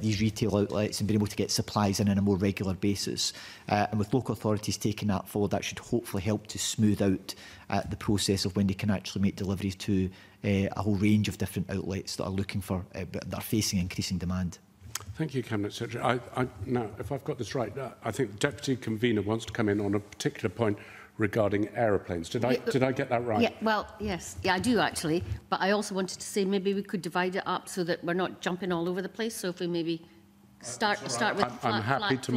[SPEAKER 1] these retail outlets and being able to get supplies in on a more regular basis. And with local authorities taking that forward, that should hopefully help to smooth out the process of when they can actually make deliveries to a whole range of different outlets that are looking for, that are facing increasing demand. Thank you, Cabinet Secretary. Now, if I've got this right, I think the Deputy Convener wants to come in on a particular point regarding aeroplanes. Did I get that right?
[SPEAKER 5] Yeah, well, yes. Yeah, I do actually. But I also wanted to say maybe we could divide it up so that we're not jumping all over the place. So if we maybe start with
[SPEAKER 1] I'm happy to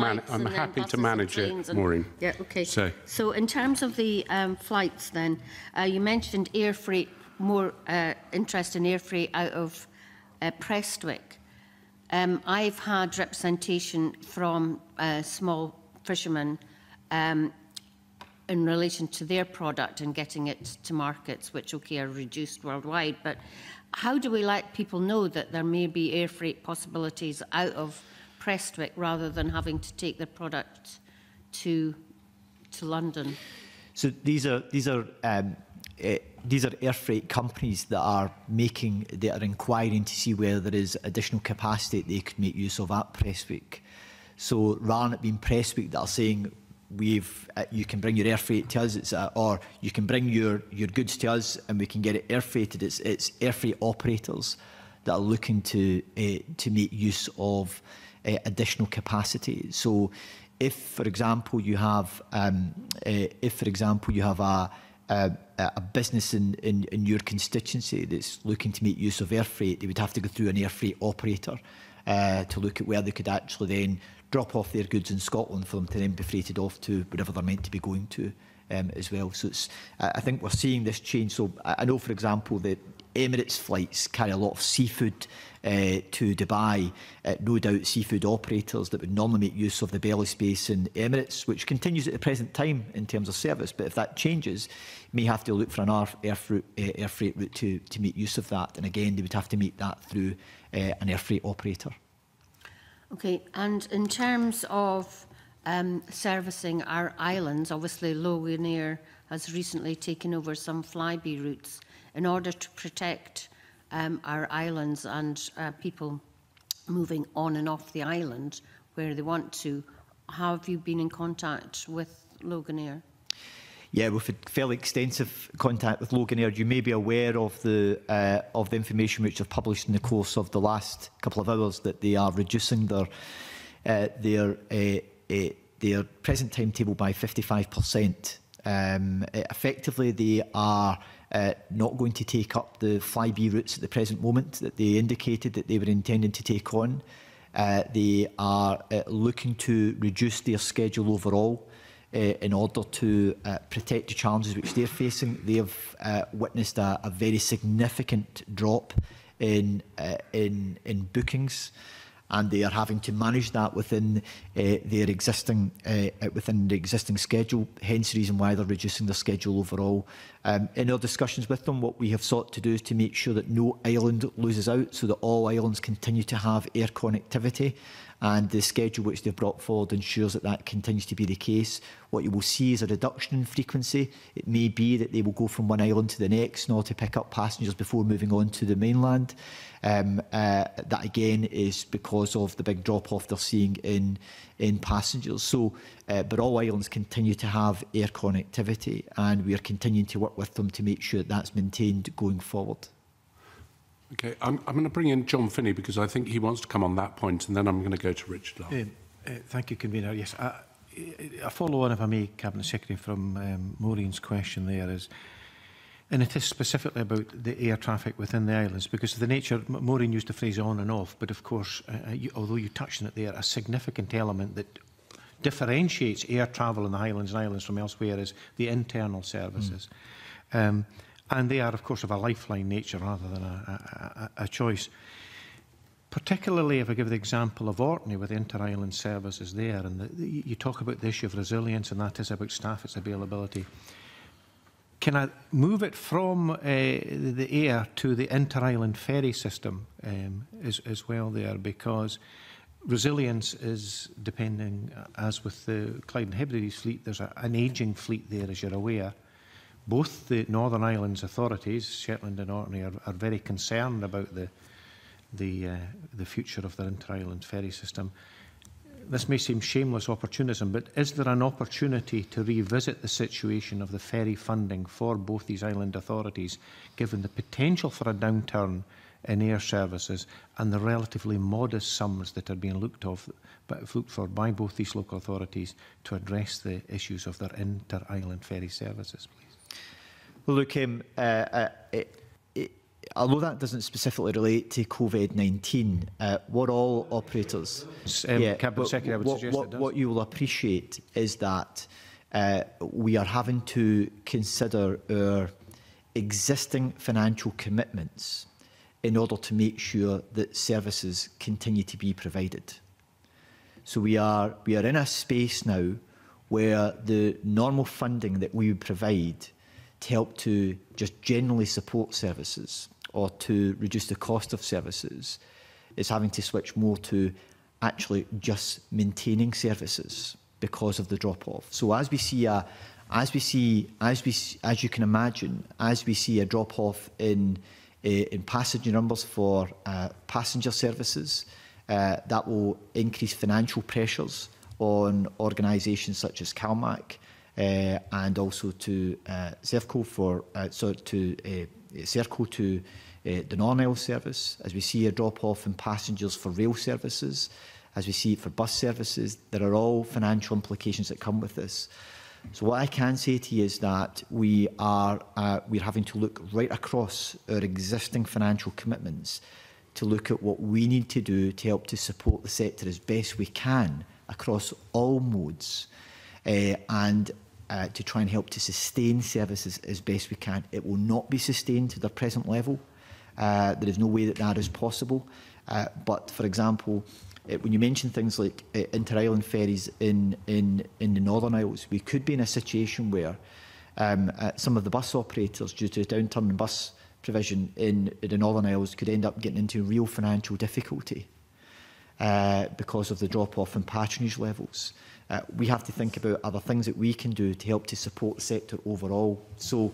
[SPEAKER 1] manage it, Maureen.
[SPEAKER 5] Yeah, okay. So in terms of the flights then, you mentioned air freight, more interest in air freight out of Prestwick. I've had representation from small fishermen in relation to their product and getting it to markets which, okay, are reduced worldwide. But how do we let people know that there may be air freight possibilities out of Prestwick rather than having to take their product to London?
[SPEAKER 4] So these are air freight companies that are inquiring to see whether there is additional capacity they could make use of at Prestwick. So rather than it being Prestwick that are saying you can bring your air freight to us, or you can bring your goods to us and we can get it air freighted, it's air freight operators that are looking to make use of additional capacity. So if, for example, you have a business in your constituency that's looking to make use of air freight, they would have to go through an air freight operator to look at where they could actually then drop off their goods in Scotland for them to then be freighted off to wherever they're meant to be going to as well. So I think we're seeing this change. So I know, for example, that Emirates flights carry a lot of seafood to Dubai. No doubt seafood operators that would normally make use of the belly space in Emirates, which continues at the present time in terms of service, but if that changes, may have to look for an air freight route to make use of that. And again, they would have to meet that through an air freight operator.
[SPEAKER 5] Okay, and in terms of servicing our islands, obviously Loganair has recently taken over some flyby routes in order to protect our islands and people moving on and off the island where they want to. Have you been in contact with Loganair?
[SPEAKER 4] Yeah, we've had fairly extensive contact with Loganair. You may be aware of the information which they've published in the course of the last couple of hours that they are reducing their present timetable by 55%. Effectively, they are not going to take up the flyby routes at the present moment that they indicated that they were intending to take on. They are looking to reduce their schedule overall in order to protect the challenges which they're facing. They have witnessed a very significant drop in bookings, and they are having to manage that within their existing schedule. Hence the reason why they're reducing their schedule overall. In our discussions with them, what we have sought to do is to make sure that no island loses out, so that all islands continue to have air connectivity. And the schedule which they've brought forward ensures that that continues to be the case. What you will see is a reduction in frequency. It may be that they will go from one island to the next in order to pick up passengers before moving on to the mainland. That again is because of the big drop-off they're seeing in passengers. So, but all islands continue to have air connectivity, and we are continuing to work with them to make sure that that's maintained going forward.
[SPEAKER 1] Okay, I'm going to bring in John Finney because I think he wants to come on that point, and then I'm going to go to Richard Lyle.
[SPEAKER 2] Thank you, Convener. Yes, a follow-on, if I may, Cabinet Secretary, from Maureen's question there is, and it is specifically about the air traffic within the islands, because of the nature, Maureen used the phrase on and off, but of course, although you touched on it there, a significant element that differentiates air travel in the Highlands and Islands from elsewhere is the internal services. And they are, of course, of a lifeline nature rather than a choice. Particularly if I give the example of Orkney with inter-island services there, and you talk about the issue of resilience, and that is about staff, its availability. Can I move it from the air to the inter-island ferry system as well there? Because resilience is depending, as with the Clyde and Hebrides fleet, there's an ageing fleet there, as you're aware. Both the Northern Islands authorities, Shetland and Orkney, are very concerned about the future of their inter-island ferry system. This may seem shameless opportunism, but is there an opportunity to revisit the situation of the ferry funding for both these island authorities, given the potential for a downturn in air services and the relatively modest sums that are being looked for by both these local authorities to address the issues of their inter-island ferry services, please?
[SPEAKER 4] Well, look, although that doesn't specifically relate to COVID-19, what all operators...
[SPEAKER 2] Cabinet Secretary, I would suggest it does.
[SPEAKER 4] What you will appreciate is that we are having to consider our existing financial commitments in order to make sure that services continue to be provided. So we are in a space now where the normal funding that we would provide to help to just generally support services or to reduce the cost of services is having to switch more to actually just maintaining services because of the drop-off. So as you can imagine, as we see a drop-off in passenger numbers for passenger services, that will increase financial pressures on organisations such as CalMac, and also to Serco to the non-rail service. As we see a drop-off in passengers for rail services, as we see it for bus services, there are all financial implications that come with this. So what I can say to you is that we're having to look right across our existing financial commitments to look at what we need to do to help to support the sector as best we can across all modes, and to try and help to sustain services as best we can. It will not be sustained to their present level. There is no way that that is possible. But, for example, when you mention things like inter-island ferries in the Northern Isles, we could be in a situation where some of the bus operators, due to a downturn in bus provision in the Northern Isles, could end up getting into real financial difficulty because of the drop-off in patronage levels. We have to think about other things that we can do to help to support the sector overall. So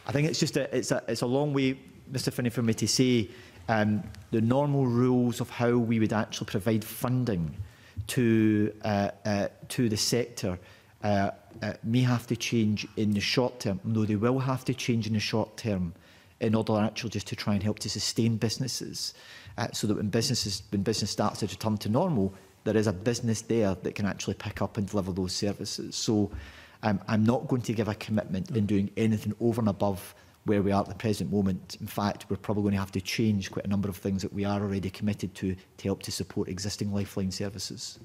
[SPEAKER 4] I think it's just it's a long way, Mr Finney, for me to say the normal rules of how we would actually provide funding to the sector may have to change in the short term. No, they will have to change in the short term in order actually just to try and help to sustain businesses, so that when business starts to return to normal, there is a business there that can actually pick up and deliver those services. So I'm not going to give a commitment in doing anything over and above where we are at the present moment. In fact, we're probably going to have to change quite a number of things that we are already committed to help to support existing lifeline services.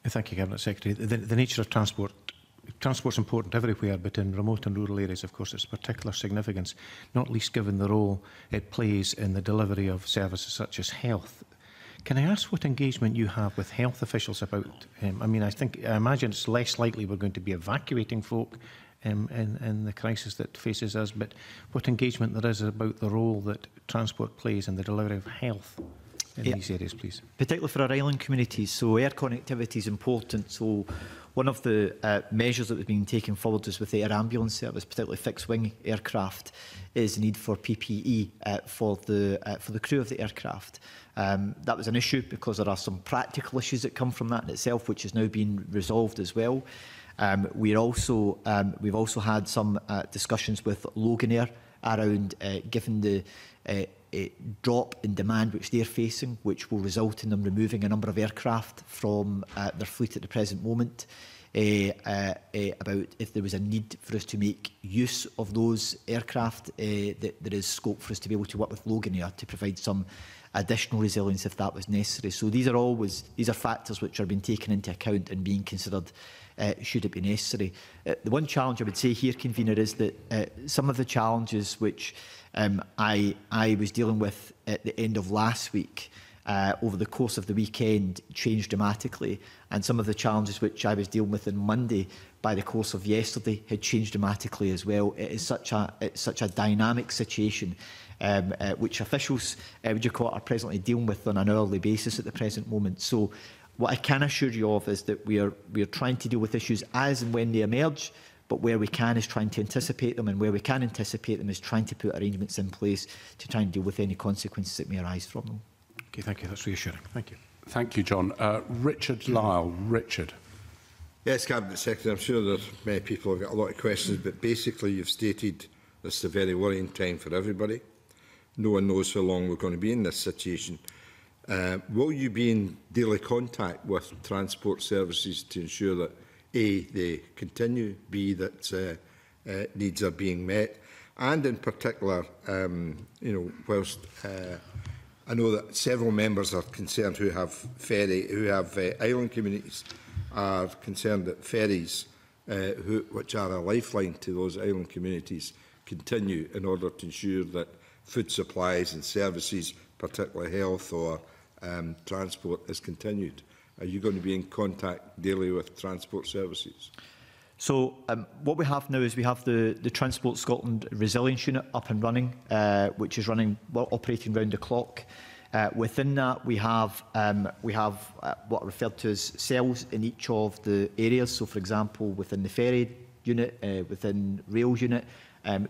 [SPEAKER 2] Thank you, Cabinet Secretary. The nature of transport's important everywhere, but in remote and rural areas, of course, it's particular significance, not least given the role it plays in the delivery of services such as health. Can I ask what engagement you have with health officials about? I imagine it's less likely we're going to be evacuating folk in the crisis that faces us, but what engagement there is about the role that transport plays in the delivery of health in these areas, please? Particularly for our island communities, so air connectivity is important. So one of the measures that was being taken forward is with the air ambulance service, particularly fixed-wing aircraft, is the need for PPE for the crew of the aircraft. That was an issue because there are some practical issues that come from that in itself, which has now been resolved as well. We've also had some discussions with Loganair around given the drop in demand which they're facing, which will result in them removing a number of aircraft from their fleet at the present moment, about if there was a need for us to make use of those aircraft, that there is scope for us to be able to work with Loganair to provide some additional resilience if that was necessary. So these are factors which are being taken into account and being considered should it be necessary. The one challenge I would say here, Convener, is that some of the challenges which I was dealing with at the end of last week over the course of the weekend changed dramatically, and some of the challenges which I was dealing with on Monday by the course of yesterday had changed dramatically as well. It's such a dynamic situation which officials are presently dealing with on an hourly basis at the present moment. So what I can assure you of is that we are trying to deal with issues as and when they emerge, but where we can is trying to anticipate them, and where we can anticipate them is trying to put arrangements in place to try and deal with any consequences that may arise from them. Okay, thank you. That's reassuring. Thank you.
[SPEAKER 1] Thank you, John. Richard Lyle. Richard.
[SPEAKER 3] Yes, Cabinet Secretary, I'm sure that many people have got a lot of questions, but basically you've stated this is a very worrying time for everybody. No one knows how long we're going to be in this situation. Will you be in daily contact with transport services to ensure that A, they continue, B, that needs are being met, and in particular, whilst I know that several members are concerned who have island communities are concerned that ferries, which are a lifeline to those island communities, continue in order to ensure that food supplies and services, particularly health or transport, is continued. Are you going to be in contact daily with transport services?
[SPEAKER 4] So what we have now is we have the Transport Scotland Resilience Unit up and running, which is operating round the clock. Within that, we have what are referred to as cells in each of the areas. So, for example, within the ferry unit, within rails unit,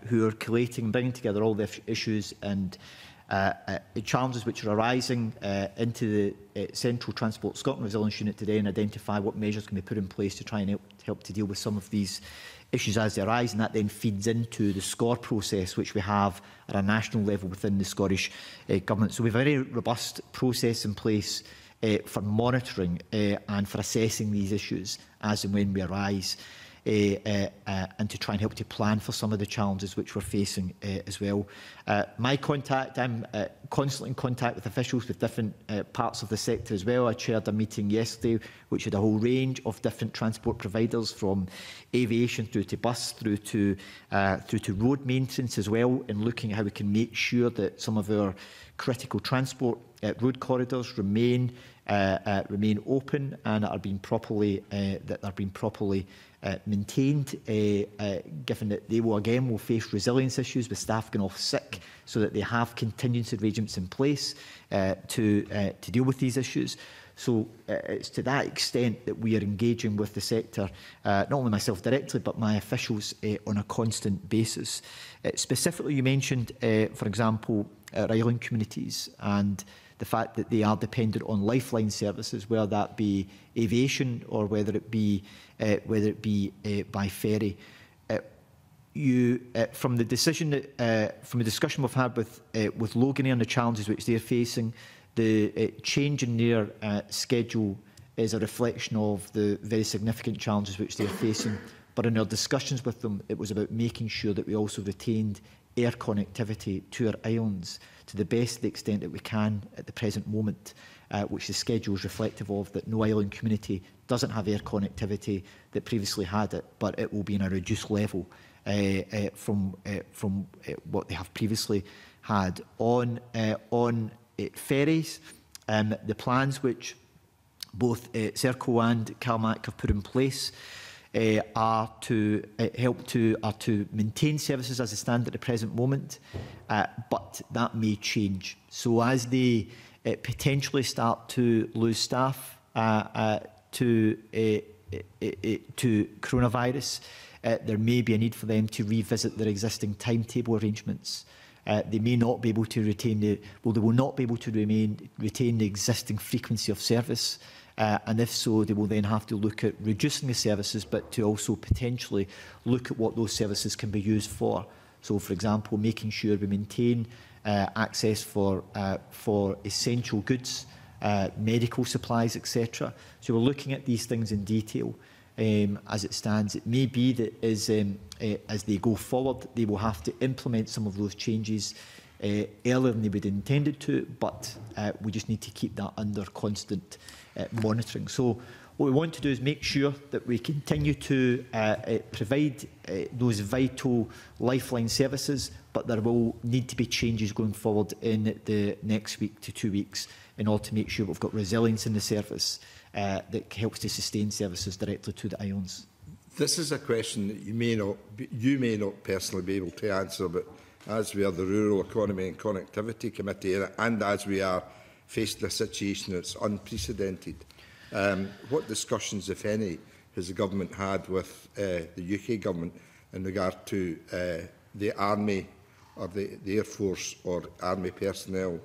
[SPEAKER 4] who are collating and bringing together all the issues and challenges which are arising into the Central Transport Scotland Resilience Unit today, and identify what measures can be put in place to try and help to deal with some of these issues as they arise, and that then feeds into the SCORE process which we have at a national level within the Scottish Government. So we have a very robust process in place for monitoring and for assessing these issues as and when we arise, and to try and help to plan for some of the challenges which we're facing as well. My contact, I'm constantly in contact with officials with different parts of the sector as well. I chaired a meeting yesterday which had a whole range of different transport providers, from aviation through to bus, through to road maintenance as well, and looking at how we can make sure that some of our critical transport road corridors remain open and are being properly maintained, given that they will face resilience issues with staff going off sick, so that they have contingency arrangements in place to deal with these issues. So it's to that extent that we are engaging with the sector, not only myself directly, but my officials on a constant basis. Specifically, you mentioned, for example, our island communities and the fact that they are dependent on lifeline services, whether that be aviation or whether it be by ferry. From the discussion we've had with Loganair and the challenges which they're facing, the change in their schedule is a reflection of the very significant challenges which they're facing. But in our discussions with them, it was about making sure that we also retained air connectivity to our islands to the best of the extent that we can at the present moment, which the schedule is reflective of, that no island community doesn't have air connectivity that previously had it, but it will be in a reduced level from what they have previously had. On ferries, the plans which both Serco and CalMac have put in place are to maintain services as they stand at the present moment, but that may change. So as they potentially start to lose staff to coronavirus, there may be a need for them to revisit their existing timetable arrangements. They may not be able to retain they will not be able to retain the existing frequency of service. And if so, they will then have to look at reducing the services, but to also potentially look at what those services can be used for. So, for example, making sure we maintain access for essential goods, medical supplies, etc. So we're looking at these things in detail as it stands. It may be that as they go forward, they will have to implement some of those changes earlier than they would have intended to, but we just need to keep that under constant monitoring. So what we want to do is make sure that we continue to provide those vital lifeline services, but there will need to be changes going forward in the next week to 2 weeks in order to make sure we've got resilience in the service that helps to sustain services directly to the islands.
[SPEAKER 3] This is a question that you may not personally be able to answer, but as we are the Rural Economy and Connectivity Committee, and as we are facing a situation that's unprecedented, what discussions, if any, has the Government had with the UK Government in regard to the Army or the Air Force or Army personnel,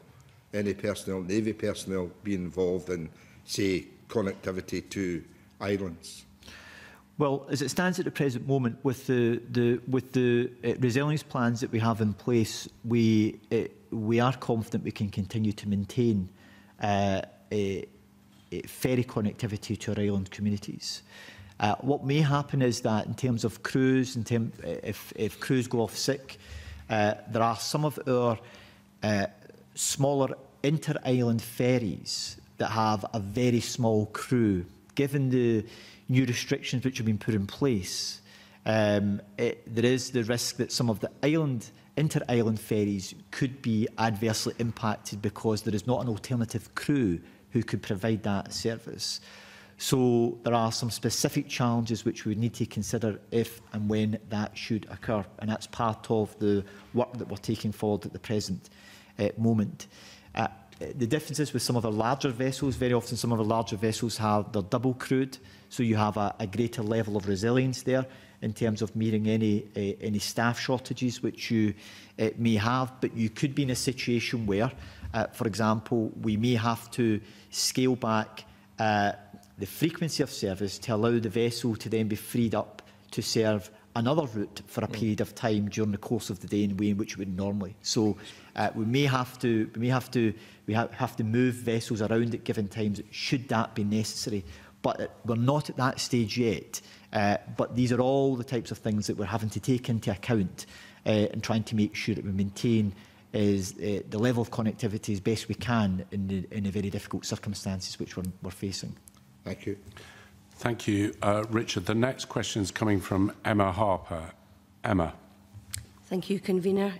[SPEAKER 3] any personnel, Navy personnel being involved in, say, connectivity to islands?
[SPEAKER 4] Well, as it stands at the present moment, with the resilience plans that we have in place, we are confident we can continue to maintain ferry connectivity to our island communities. What may happen is that in terms of crews, if crews go off sick, there are some of our smaller inter-island ferries that have a very small crew. Given the new restrictions which have been put in place, there is the risk that some of the inter-island ferries could be adversely impacted because there is not an alternative crew who could provide that service. So there are some specific challenges which we need to consider if and when that should occur, and that's part of the work that we're taking forward at the present moment. The differences with some of the larger vessels, very often some of the larger vessels they're double crewed, so you have a greater level of resilience there in terms of meeting any staff shortages which you may have. But you could be in a situation where, for example, we may have to scale back the frequency of service to allow the vessel to then be freed up to serve another route for a period of time during the course of the day in the way in which it would normally. So we may have to move vessels around at given times should that be necessary. But we're not at that stage yet. But these are all the types of things that we're having to take into account and trying to make sure that we maintain the level of connectivity as best we can in the very difficult circumstances which we're facing.
[SPEAKER 3] Thank you.
[SPEAKER 1] Thank you, Richard. The next question is coming from Emma Harper. Emma.
[SPEAKER 7] Thank you, Convener.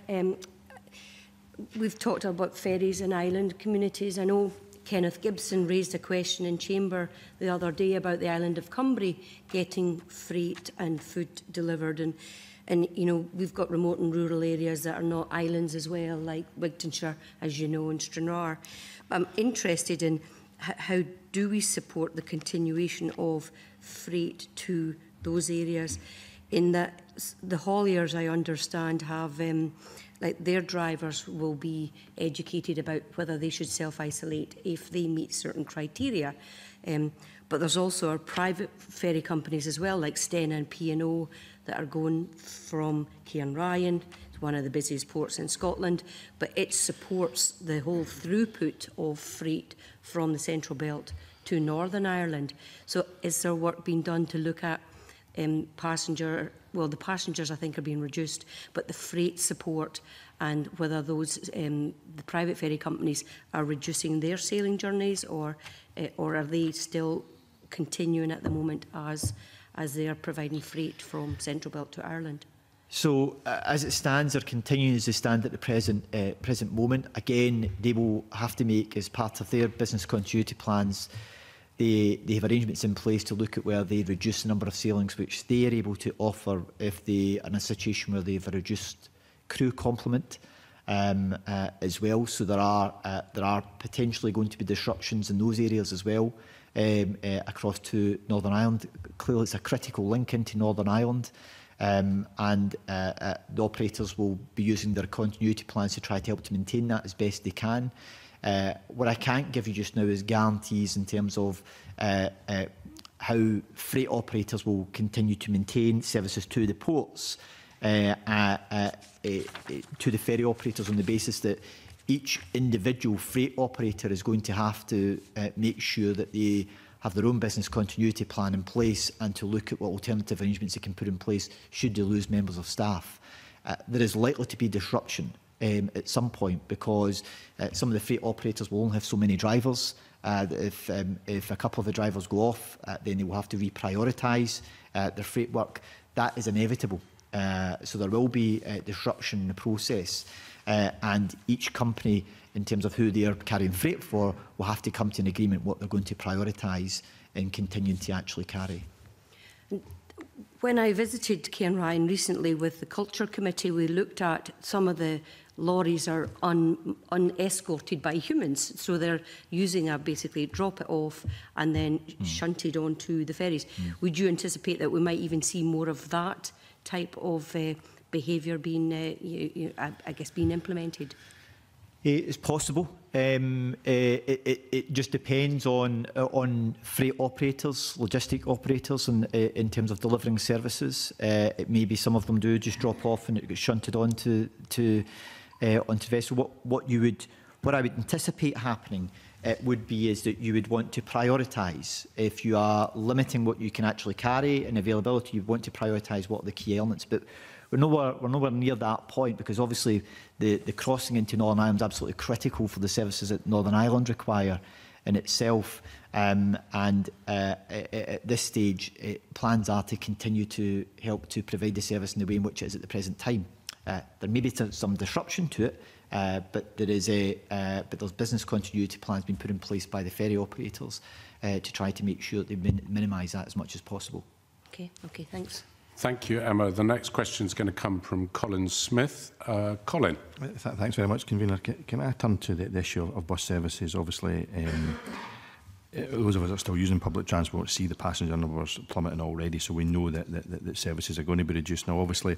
[SPEAKER 7] We've talked about ferries and island communities. I know Kenneth Gibson raised a question in Chamber the other day about the island of Cumbria getting freight and food delivered. And you know, we've got remote and rural areas that are not islands as well, like Wigtonshire, as you know, and Stranraer. I'm interested in how do we support the continuation of freight to those areas, in that the hauliers, I understand, have like their drivers will be educated about whether they should self-isolate if they meet certain criteria. But there's also our private ferry companies as well, like Stena and P&O, that are going from Cairnryan, one of the busiest ports in Scotland, but it supports the whole throughput of freight from the Central Belt to Northern Ireland. So is there work being done to look at the passengers I think are being reduced, but the freight support, and whether those the private ferry companies are reducing their sailing journeys, or are they still continuing at the moment as they are providing freight from Central Belt to Ireland?
[SPEAKER 4] So, as it stands, or continuing as they stand at the present moment, again, they will have to make, as part of their business continuity plans, they have arrangements in place to look at where they reduce the number of sailings which they are able to offer if they are in a situation where they have a reduced crew complement as well. So there are potentially going to be disruptions in those areas as well across to Northern Ireland. Clearly, it's a critical link into Northern Ireland. The operators will be using their continuity plans to try to help to maintain that as best they can. What I can't give you just now is guarantees in terms of how freight operators will continue to maintain services to the ports, to the ferry operators, on the basis that each individual freight operator is going to have to make sure that they have their own business continuity plan in place, and to look at what alternative arrangements they can put in place should they lose members of staff. There is likely to be disruption at some point, because some of the freight operators will only have so many drivers. If a couple of the drivers go off, then they will have to reprioritise their freight work. That is inevitable. So there will be disruption in the process, and each company, in terms of who they are carrying freight for, will have to come to an agreement what they're going to prioritise in continuing to actually carry.
[SPEAKER 7] When I visited Cairnryan recently with the Culture Committee, we looked at some of the lorries are unescorted by humans, so they're using basically drop it off and then shunted onto the ferries. Would you anticipate that we might even see more of that type of behaviour being, I guess, being implemented?
[SPEAKER 4] It's possible. It just depends on freight operators, logistic operators, and in terms of delivering services. It may be some of them do just drop off and it gets shunted onto vessel. What I would anticipate happening would be is that you would want to prioritise. If you are limiting what you can actually carry and availability, you want to prioritise what are the key elements. But we're nowhere near that point, because obviously the crossing into Northern Ireland is absolutely critical for the services that Northern Ireland require in itself. At this stage, plans are to continue to help to provide the service in the way in which it is at the present time. There may be some disruption to it, but there's business continuity plans being put in place by the ferry operators to try to make sure that they minimise that as much as possible.
[SPEAKER 7] Okay, thanks.
[SPEAKER 1] Thank you, Emma. The next question is going to come from Colin Smith. Colin.
[SPEAKER 8] Thanks very much, Convener. Can I turn to the issue of bus services? Obviously, those of us that are still using public transport see the passenger numbers plummeting already, so we know that services are going to be reduced. Now, obviously,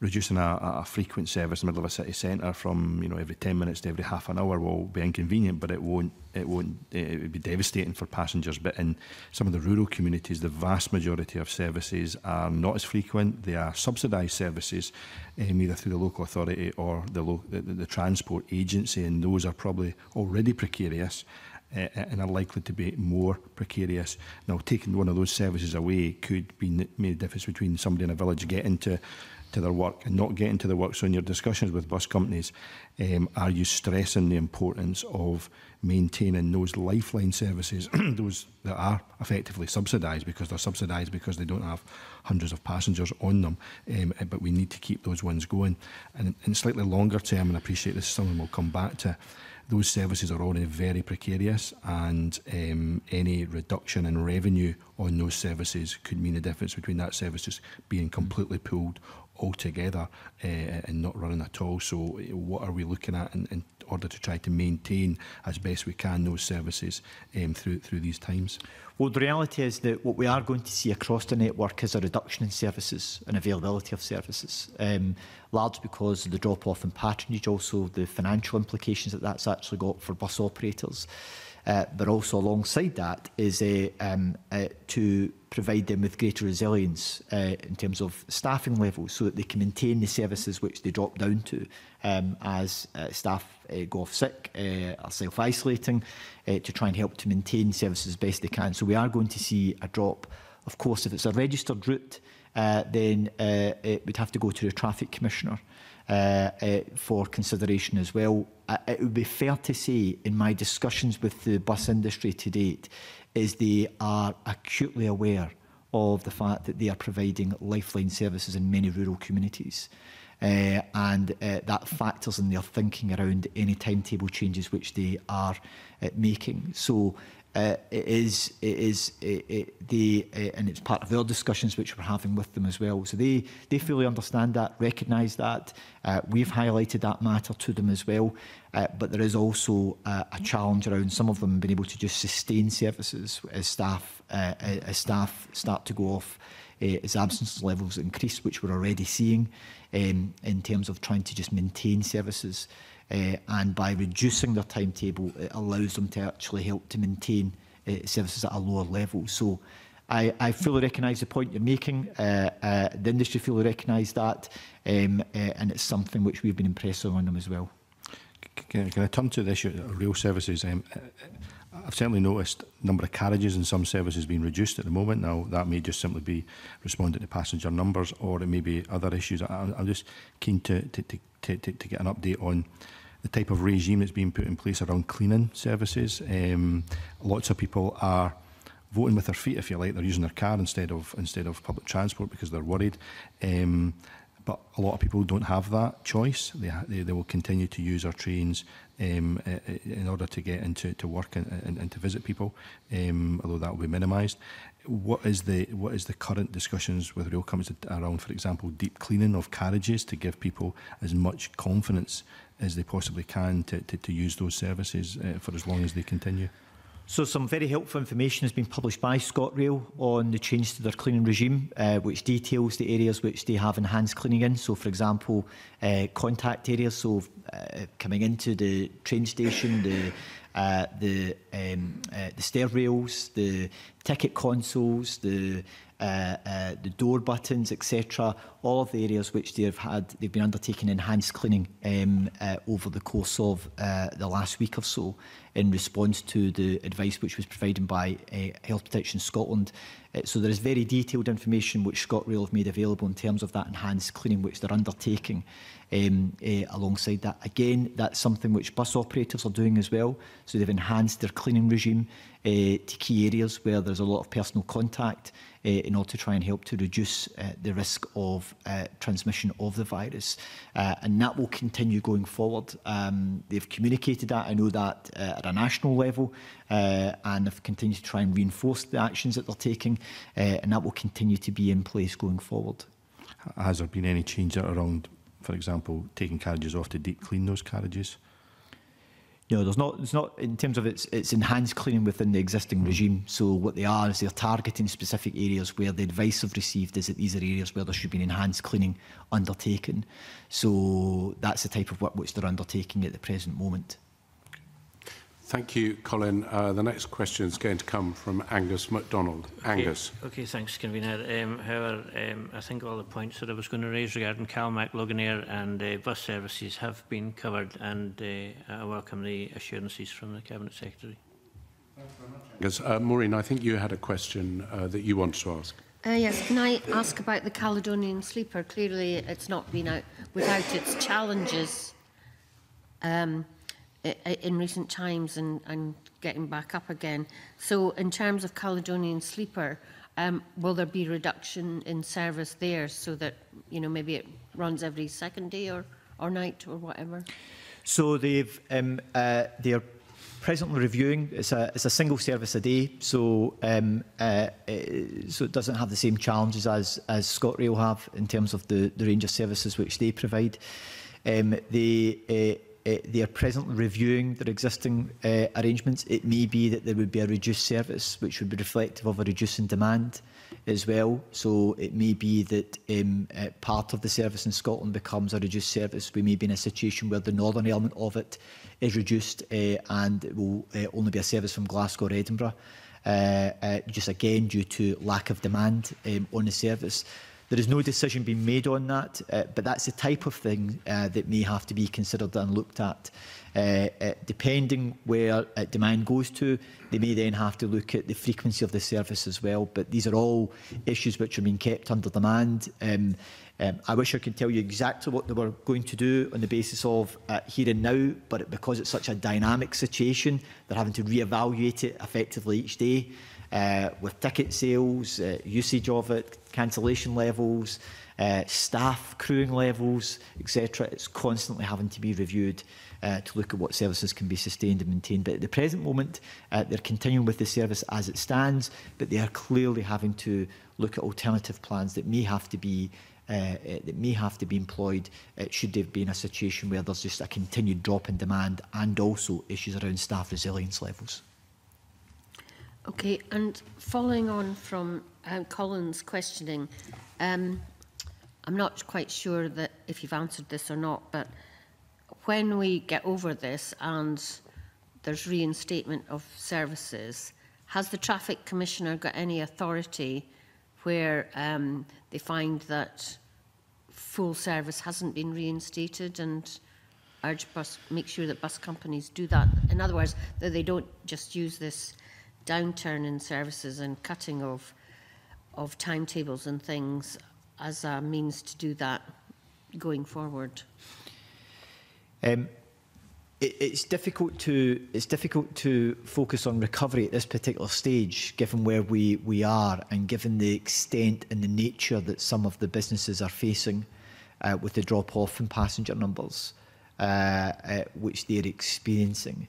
[SPEAKER 8] reducing a frequent service in the middle of a city centre from every 10 minutes to every half an hour will be inconvenient, but it would be devastating for passengers. But in some of the rural communities, the vast majority of services are not as frequent. They are subsidised services, either through the local authority or the transport agency, and those are probably already precarious and are likely to be more precarious. Now, taking one of those services away could be made a difference between somebody in a village getting to their work and not getting to their work. So in your discussions with bus companies, are you stressing the importance of maintaining those lifeline services, those that are effectively subsidised, because they're subsidised because they don't have hundreds of passengers on them, but we need to keep those ones going. And in slightly longer term, and I appreciate this is something we'll come back to, those services are already very precarious, and any reduction in revenue on those services could mean the difference between that service just being completely pulled altogether and not running at all. So what are we looking at in order to try to maintain as best we can those services through these times?
[SPEAKER 4] Well, the reality is that what we are going to see across the network is a reduction in services and availability of services, largely because of the drop-off in patronage, also the financial implications that that's actually got for bus operators. But also alongside that is to provide them with greater resilience in terms of staffing levels, so that they can maintain the services which they drop down to as staff go off sick, are self-isolating, to try and help to maintain services as best they can. So we are going to see a drop Of course, if it's a registered route, then it would have to go to the Traffic Commissioner for consideration as well. It would be fair to say, in my discussions with the bus industry to date, is they are acutely aware of the fact that they are providing lifeline services in many rural communities. And that factors in their thinking around any timetable changes which they are making. So and it's part of their discussions which we're having with them as well. So they fully understand that, recognise that. We've highlighted that matter to them as well. But there is also a challenge around some of them being able to just sustain services as staff start to go off, as absence levels increase, which we're already seeing in terms of trying to just maintain services. And by reducing their timetable, it allows them to actually help to maintain services at a lower level. So I fully recognise the point you're making. The industry fully recognise that, and it's something which we've been impressing on them as well.
[SPEAKER 8] Can I turn to the issue of rail services? I've certainly noticed the number of carriages in some services being reduced at the moment. Now, that may just simply be responding to passenger numbers, or it may be other issues. I'm just keen to get an update on the type of regime that's being put in place around cleaning services. Lots of people are voting with their feet, if you like. They're using their car instead of public transport because they're worried. But a lot of people don't have that choice. They will continue to use our trains in order to get into work and to visit people, although that will be minimised. What is the current discussions with rail companies around, for example, deep cleaning of carriages to give people as much confidence as they possibly can to use those services for as long as they continue?
[SPEAKER 4] So some very helpful information has been published by ScotRail on the change to their cleaning regime, which details the areas which they have enhanced cleaning in. So, for example, contact areas, so coming into the train station, the stair rails, the ticket consoles, the door buttons, etc. All of the areas which they've been undertaking enhanced cleaning over the course of the last week or so, in response to the advice which was provided by Health Protection Scotland. So there is very detailed information which ScotRail have made available in terms of that enhanced cleaning which they're undertaking. Alongside that, again, that's something which bus operators are doing as well. So they've enhanced their cleaning regime to key areas where there's a lot of personal contact in order to try and help to reduce the risk of transmission of the virus. And that will continue going forward. They've communicated that, I know that, at a national level, and have continued to try and reinforce the actions that they're taking, and that will continue to be in place going forward.
[SPEAKER 8] Has there been any change around, for example, taking carriages off to deep clean those carriages?
[SPEAKER 4] No, there's not in terms of its enhanced cleaning within the existing regime. So what they are is they're targeting specific areas where the advice I've received is that these are areas where there should be an enhanced cleaning undertaken. So that's the type of work which they're undertaking at the present moment.
[SPEAKER 1] Thank you, Colin. The next question is going to come from Angus MacDonald. Angus.
[SPEAKER 10] Okay, thanks, Convener. However, I think all the points that I was going to raise regarding Calmac, Loganair and bus services have been covered, and I welcome the assurances from the Cabinet Secretary.
[SPEAKER 1] Thanks very much, Angus. Maureen, I think you had a question that you wanted to ask.
[SPEAKER 5] Yes, can I ask about the Caledonian Sleeper? Clearly, it's not been out without its challenges in recent times and getting back up again. So in terms of Caledonian Sleeper, will there be reduction in service there so that, you know, maybe it runs every second day or night or whatever?
[SPEAKER 4] So they're presently reviewing. It's a single service a day, so so it doesn't have the same challenges as ScotRail have in terms of the range of services which they provide. They are presently reviewing their existing arrangements. It may be that there would be a reduced service, which would be reflective of a reducing demand as well. So it may be that part of the service in Scotland becomes a reduced service. We may be in a situation where the northern element of it is reduced and it will only be a service from Glasgow or Edinburgh, just again due to lack of demand on the service. There is no decision being made on that, but that's the type of thing that may have to be considered and looked at. Depending where demand goes to, they may then have to look at the frequency of the service as well. But these are all issues which are being kept under demand. I wish I could tell you exactly what they were going to do on the basis of here and now, but because it's such a dynamic situation, they're having to re-evaluate it effectively each day with ticket sales, usage of it, cancellation levels, staff crewing levels, etc. It's constantly having to be reviewed to look at what services can be sustained and maintained. But at the present moment, they're continuing with the service as it stands, but they are clearly having to look at alternative plans that may have to be employed should there be in a situation where there's just a continued drop in demand and also issues around staff resilience levels.
[SPEAKER 5] Okay, and following on from Colin's questioning, I'm not quite sure that if you've answered this or not, but when we get over this and there's reinstatement of services, has the Traffic Commissioner got any authority where they find that full service hasn't been reinstated, and make sure that bus companies do that? In other words, that they don't just use this downturn in services and cutting of timetables and things as a means to do that going forward.
[SPEAKER 4] It's difficult to focus on recovery at this particular stage, given where we are and given the extent and the nature that some of the businesses are facing with the drop-off in passenger numbers, which they're experiencing.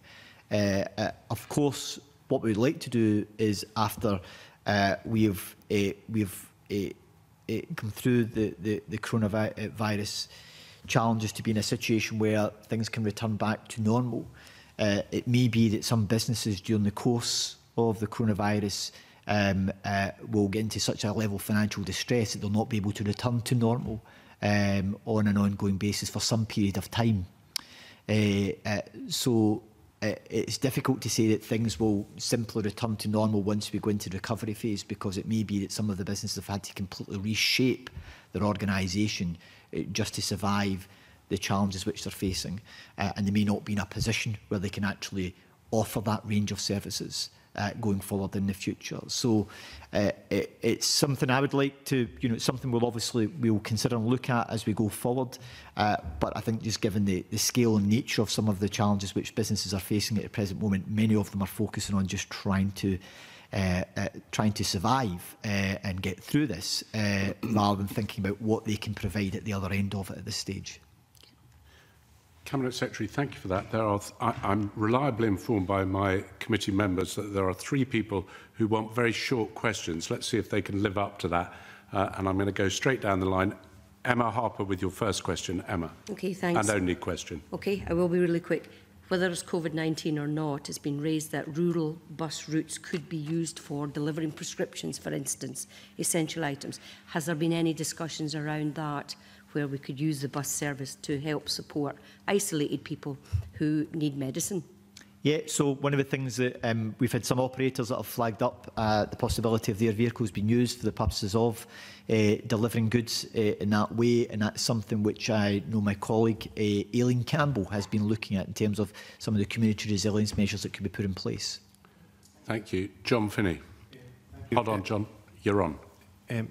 [SPEAKER 4] Of course, what we'd like to do is, after we've come through the coronavirus challenges, to be in a situation where things can return back to normal. It may be that some businesses during the course of the coronavirus will get into such a level of financial distress that they'll not be able to return to normal on an ongoing basis for some period of time. So it's difficult to say that things will simply return to normal once we go into the recovery phase, because it may be that some of the businesses have had to completely reshape their organisation just to survive the challenges which they're facing, and they may not be in a position where they can actually offer that range of services going forward in the future. So it's something I would like to, something we'll consider and look at as we go forward. But I think just given the scale and nature of some of the challenges which businesses are facing at the present moment, many of them are focusing on just trying to survive and get through this, rather than thinking about what they can provide at the other end of it at this stage.
[SPEAKER 1] Cabinet Secretary, thank you for that. I'm reliably informed by my committee members that there are 3 people who want very short questions. Let's see if they can live up to that. And I'm going to go straight down the line. Emma Harper with your first question. Emma.
[SPEAKER 7] Okay, thanks.
[SPEAKER 1] And only question.
[SPEAKER 7] Okay, I will be really quick. Whether it's COVID-19 or not, it's been raised that rural bus routes could be used for delivering prescriptions, for instance, essential items. Has there been any discussions around that, where we could use the bus service to help support isolated people who need medicine?
[SPEAKER 4] Yeah, so one of the things that we've had some operators that have flagged up the possibility of their vehicles being used for the purposes of delivering goods in that way, and that's something which I know my colleague Aileen Campbell has been looking at in terms of some of the community resilience measures that could be put in place.
[SPEAKER 1] Thank you. John Finney. Hold on, John. You're on.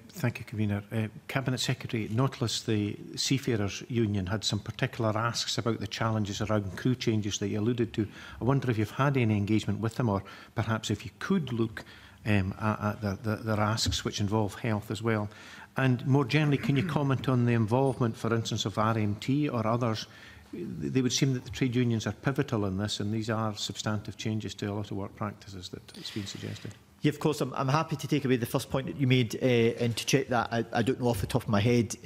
[SPEAKER 2] Thank you, Convener. Cabinet Secretary, Nautilus, the Seafarers Union, had some particular asks about the challenges around crew changes that you alluded to. I wonder if you've had any engagement with them, or perhaps if you could look at their asks which involve health as well. And more generally, can you comment on the involvement, for instance, of RMT or others? They would seem that the trade unions are pivotal in this, and these are substantive changes to a lot of work practices that it's been suggested.
[SPEAKER 4] Yeah, of course, I'm happy to take away the first point that you made, and to check that. I don't know off the top of my head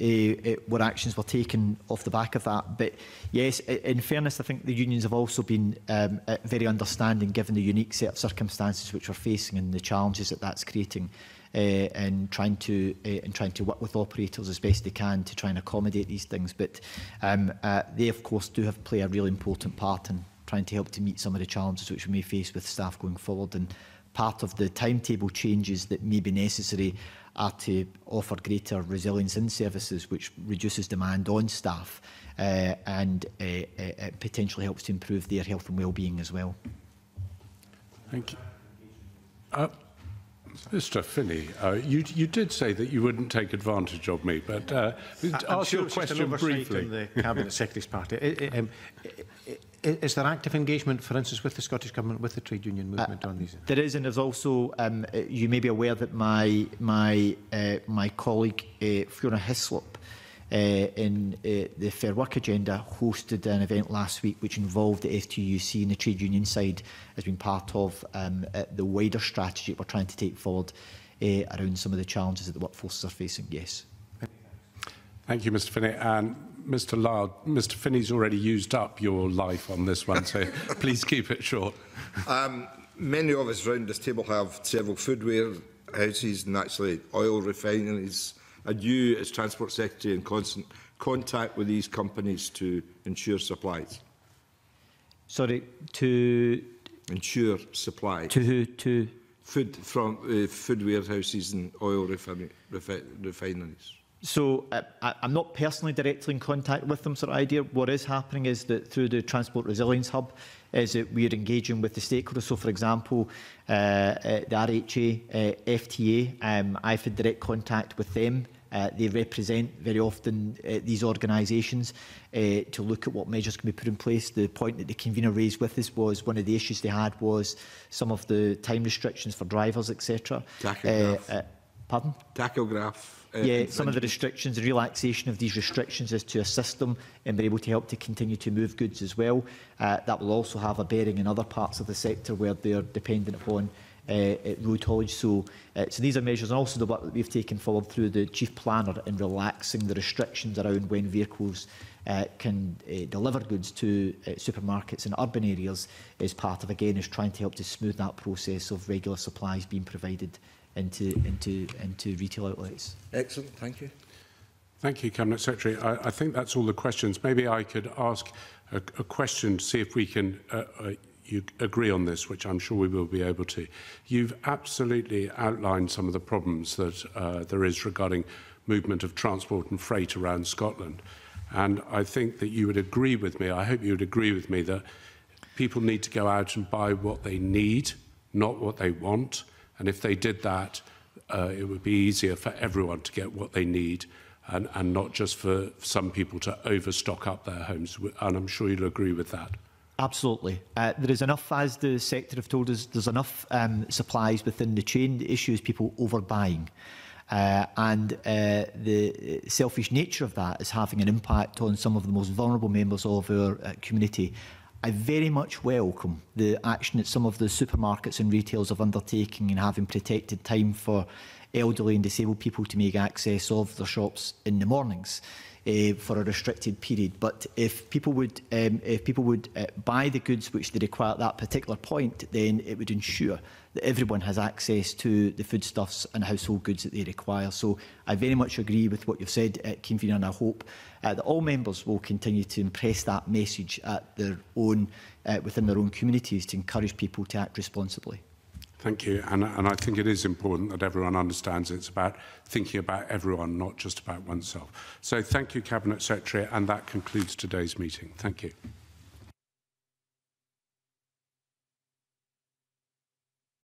[SPEAKER 4] what actions were taken off the back of that. But yes, in fairness, I think the unions have also been very understanding, given the unique set of circumstances which we're facing and the challenges that that's creating, and trying to work with operators as best they can to try and accommodate these things. But they, of course, do play a really important part in trying to help to meet some of the challenges which we may face with staff going forward. And part of the timetable changes that may be necessary are to offer greater resilience in services, which reduces demand on staff and potentially helps to improve their health and well-being as well.
[SPEAKER 1] Thank you. Mr. Finney, you did say that you wouldn't take advantage of me, but ask your question briefly.
[SPEAKER 2] On the Cabinet Secretary's part. Is there active engagement, for instance, with the Scottish Government, with the trade union movement on these?
[SPEAKER 4] There is, and there's also, you may be aware that my colleague Fiona Hislop in the Fair Work agenda hosted an event last week which involved the FTUC and the trade union side as being part of the wider strategy we're trying to take forward around some of the challenges that the workforces are facing. Yes.
[SPEAKER 1] Thank you, Mr. Finney. And Mr. Lyle, Mr. Finney's already used up your life on this one, so please keep it short.
[SPEAKER 3] Many of us around this table have several foodware houses and actually oil refineries. Are you, as Transport Secretary, in constant contact with these companies to ensure supplies?
[SPEAKER 4] Sorry, to
[SPEAKER 3] ensure supply.
[SPEAKER 4] To who? To
[SPEAKER 3] food from food warehouses and oil refineries.
[SPEAKER 4] So I'm not personally directly in contact with them, sort of idea. What is happening is that through the Transport Resilience Hub is that we are engaging with the stakeholders. So, for example, the RHA, FTA, I've had direct contact with them. They represent very often these organisations to look at what measures can be put in place. The point that the convener raised with us was one of the issues they had was some of the time restrictions for drivers, etc.
[SPEAKER 3] Tachograph.
[SPEAKER 4] Pardon?
[SPEAKER 3] Tachograph.
[SPEAKER 4] Yeah, some of the restrictions, the relaxation of these restrictions is to assist them and be able to help to continue to move goods as well. That will also have a bearing in other parts of the sector where they're dependent upon road haulage. So these are measures, and also the work that we've taken forward through the Chief Planner in relaxing the restrictions around when vehicles can deliver goods to supermarkets in urban areas is part of, again, is trying to help to smooth that process of regular supplies being provided into retail outlets.
[SPEAKER 3] Excellent, thank you.
[SPEAKER 1] Thank you, Cabinet Secretary. I think that's all the questions. Maybe I could ask a question to see if we can you agree on this, which I'm sure we will be able to. You've absolutely outlined some of the problems that there is regarding movement of transport and freight around Scotland. And I think that you would agree with me, I hope you would agree with me, that people need to go out and buy what they need, not what they want. And if they did that, it would be easier for everyone to get what they need and not just for some people to overstock up their homes. And I'm sure you'll agree with that.
[SPEAKER 4] Absolutely. There is enough, as the sector have told us, there's enough supplies within the chain. The issue is people overbuying. And the selfish nature of that is having an impact on some of the most vulnerable members of our community. I very much welcome the action that some of the supermarkets and retailers have undertaken in having protected time for elderly and disabled people to make access of their shops in the mornings for a restricted period. But if people would buy the goods which they require at that particular point, then it would ensure that everyone has access to the foodstuffs and household goods that they require. So I very much agree with what you've said, Convener, and I hope that all members will continue to impress that message at their own, within their own communities to encourage people to act responsibly.
[SPEAKER 1] Thank you. And I think it is important that everyone understands it's about thinking about everyone, not just about oneself. So thank you, Cabinet Secretary, and that concludes today's meeting. Thank you.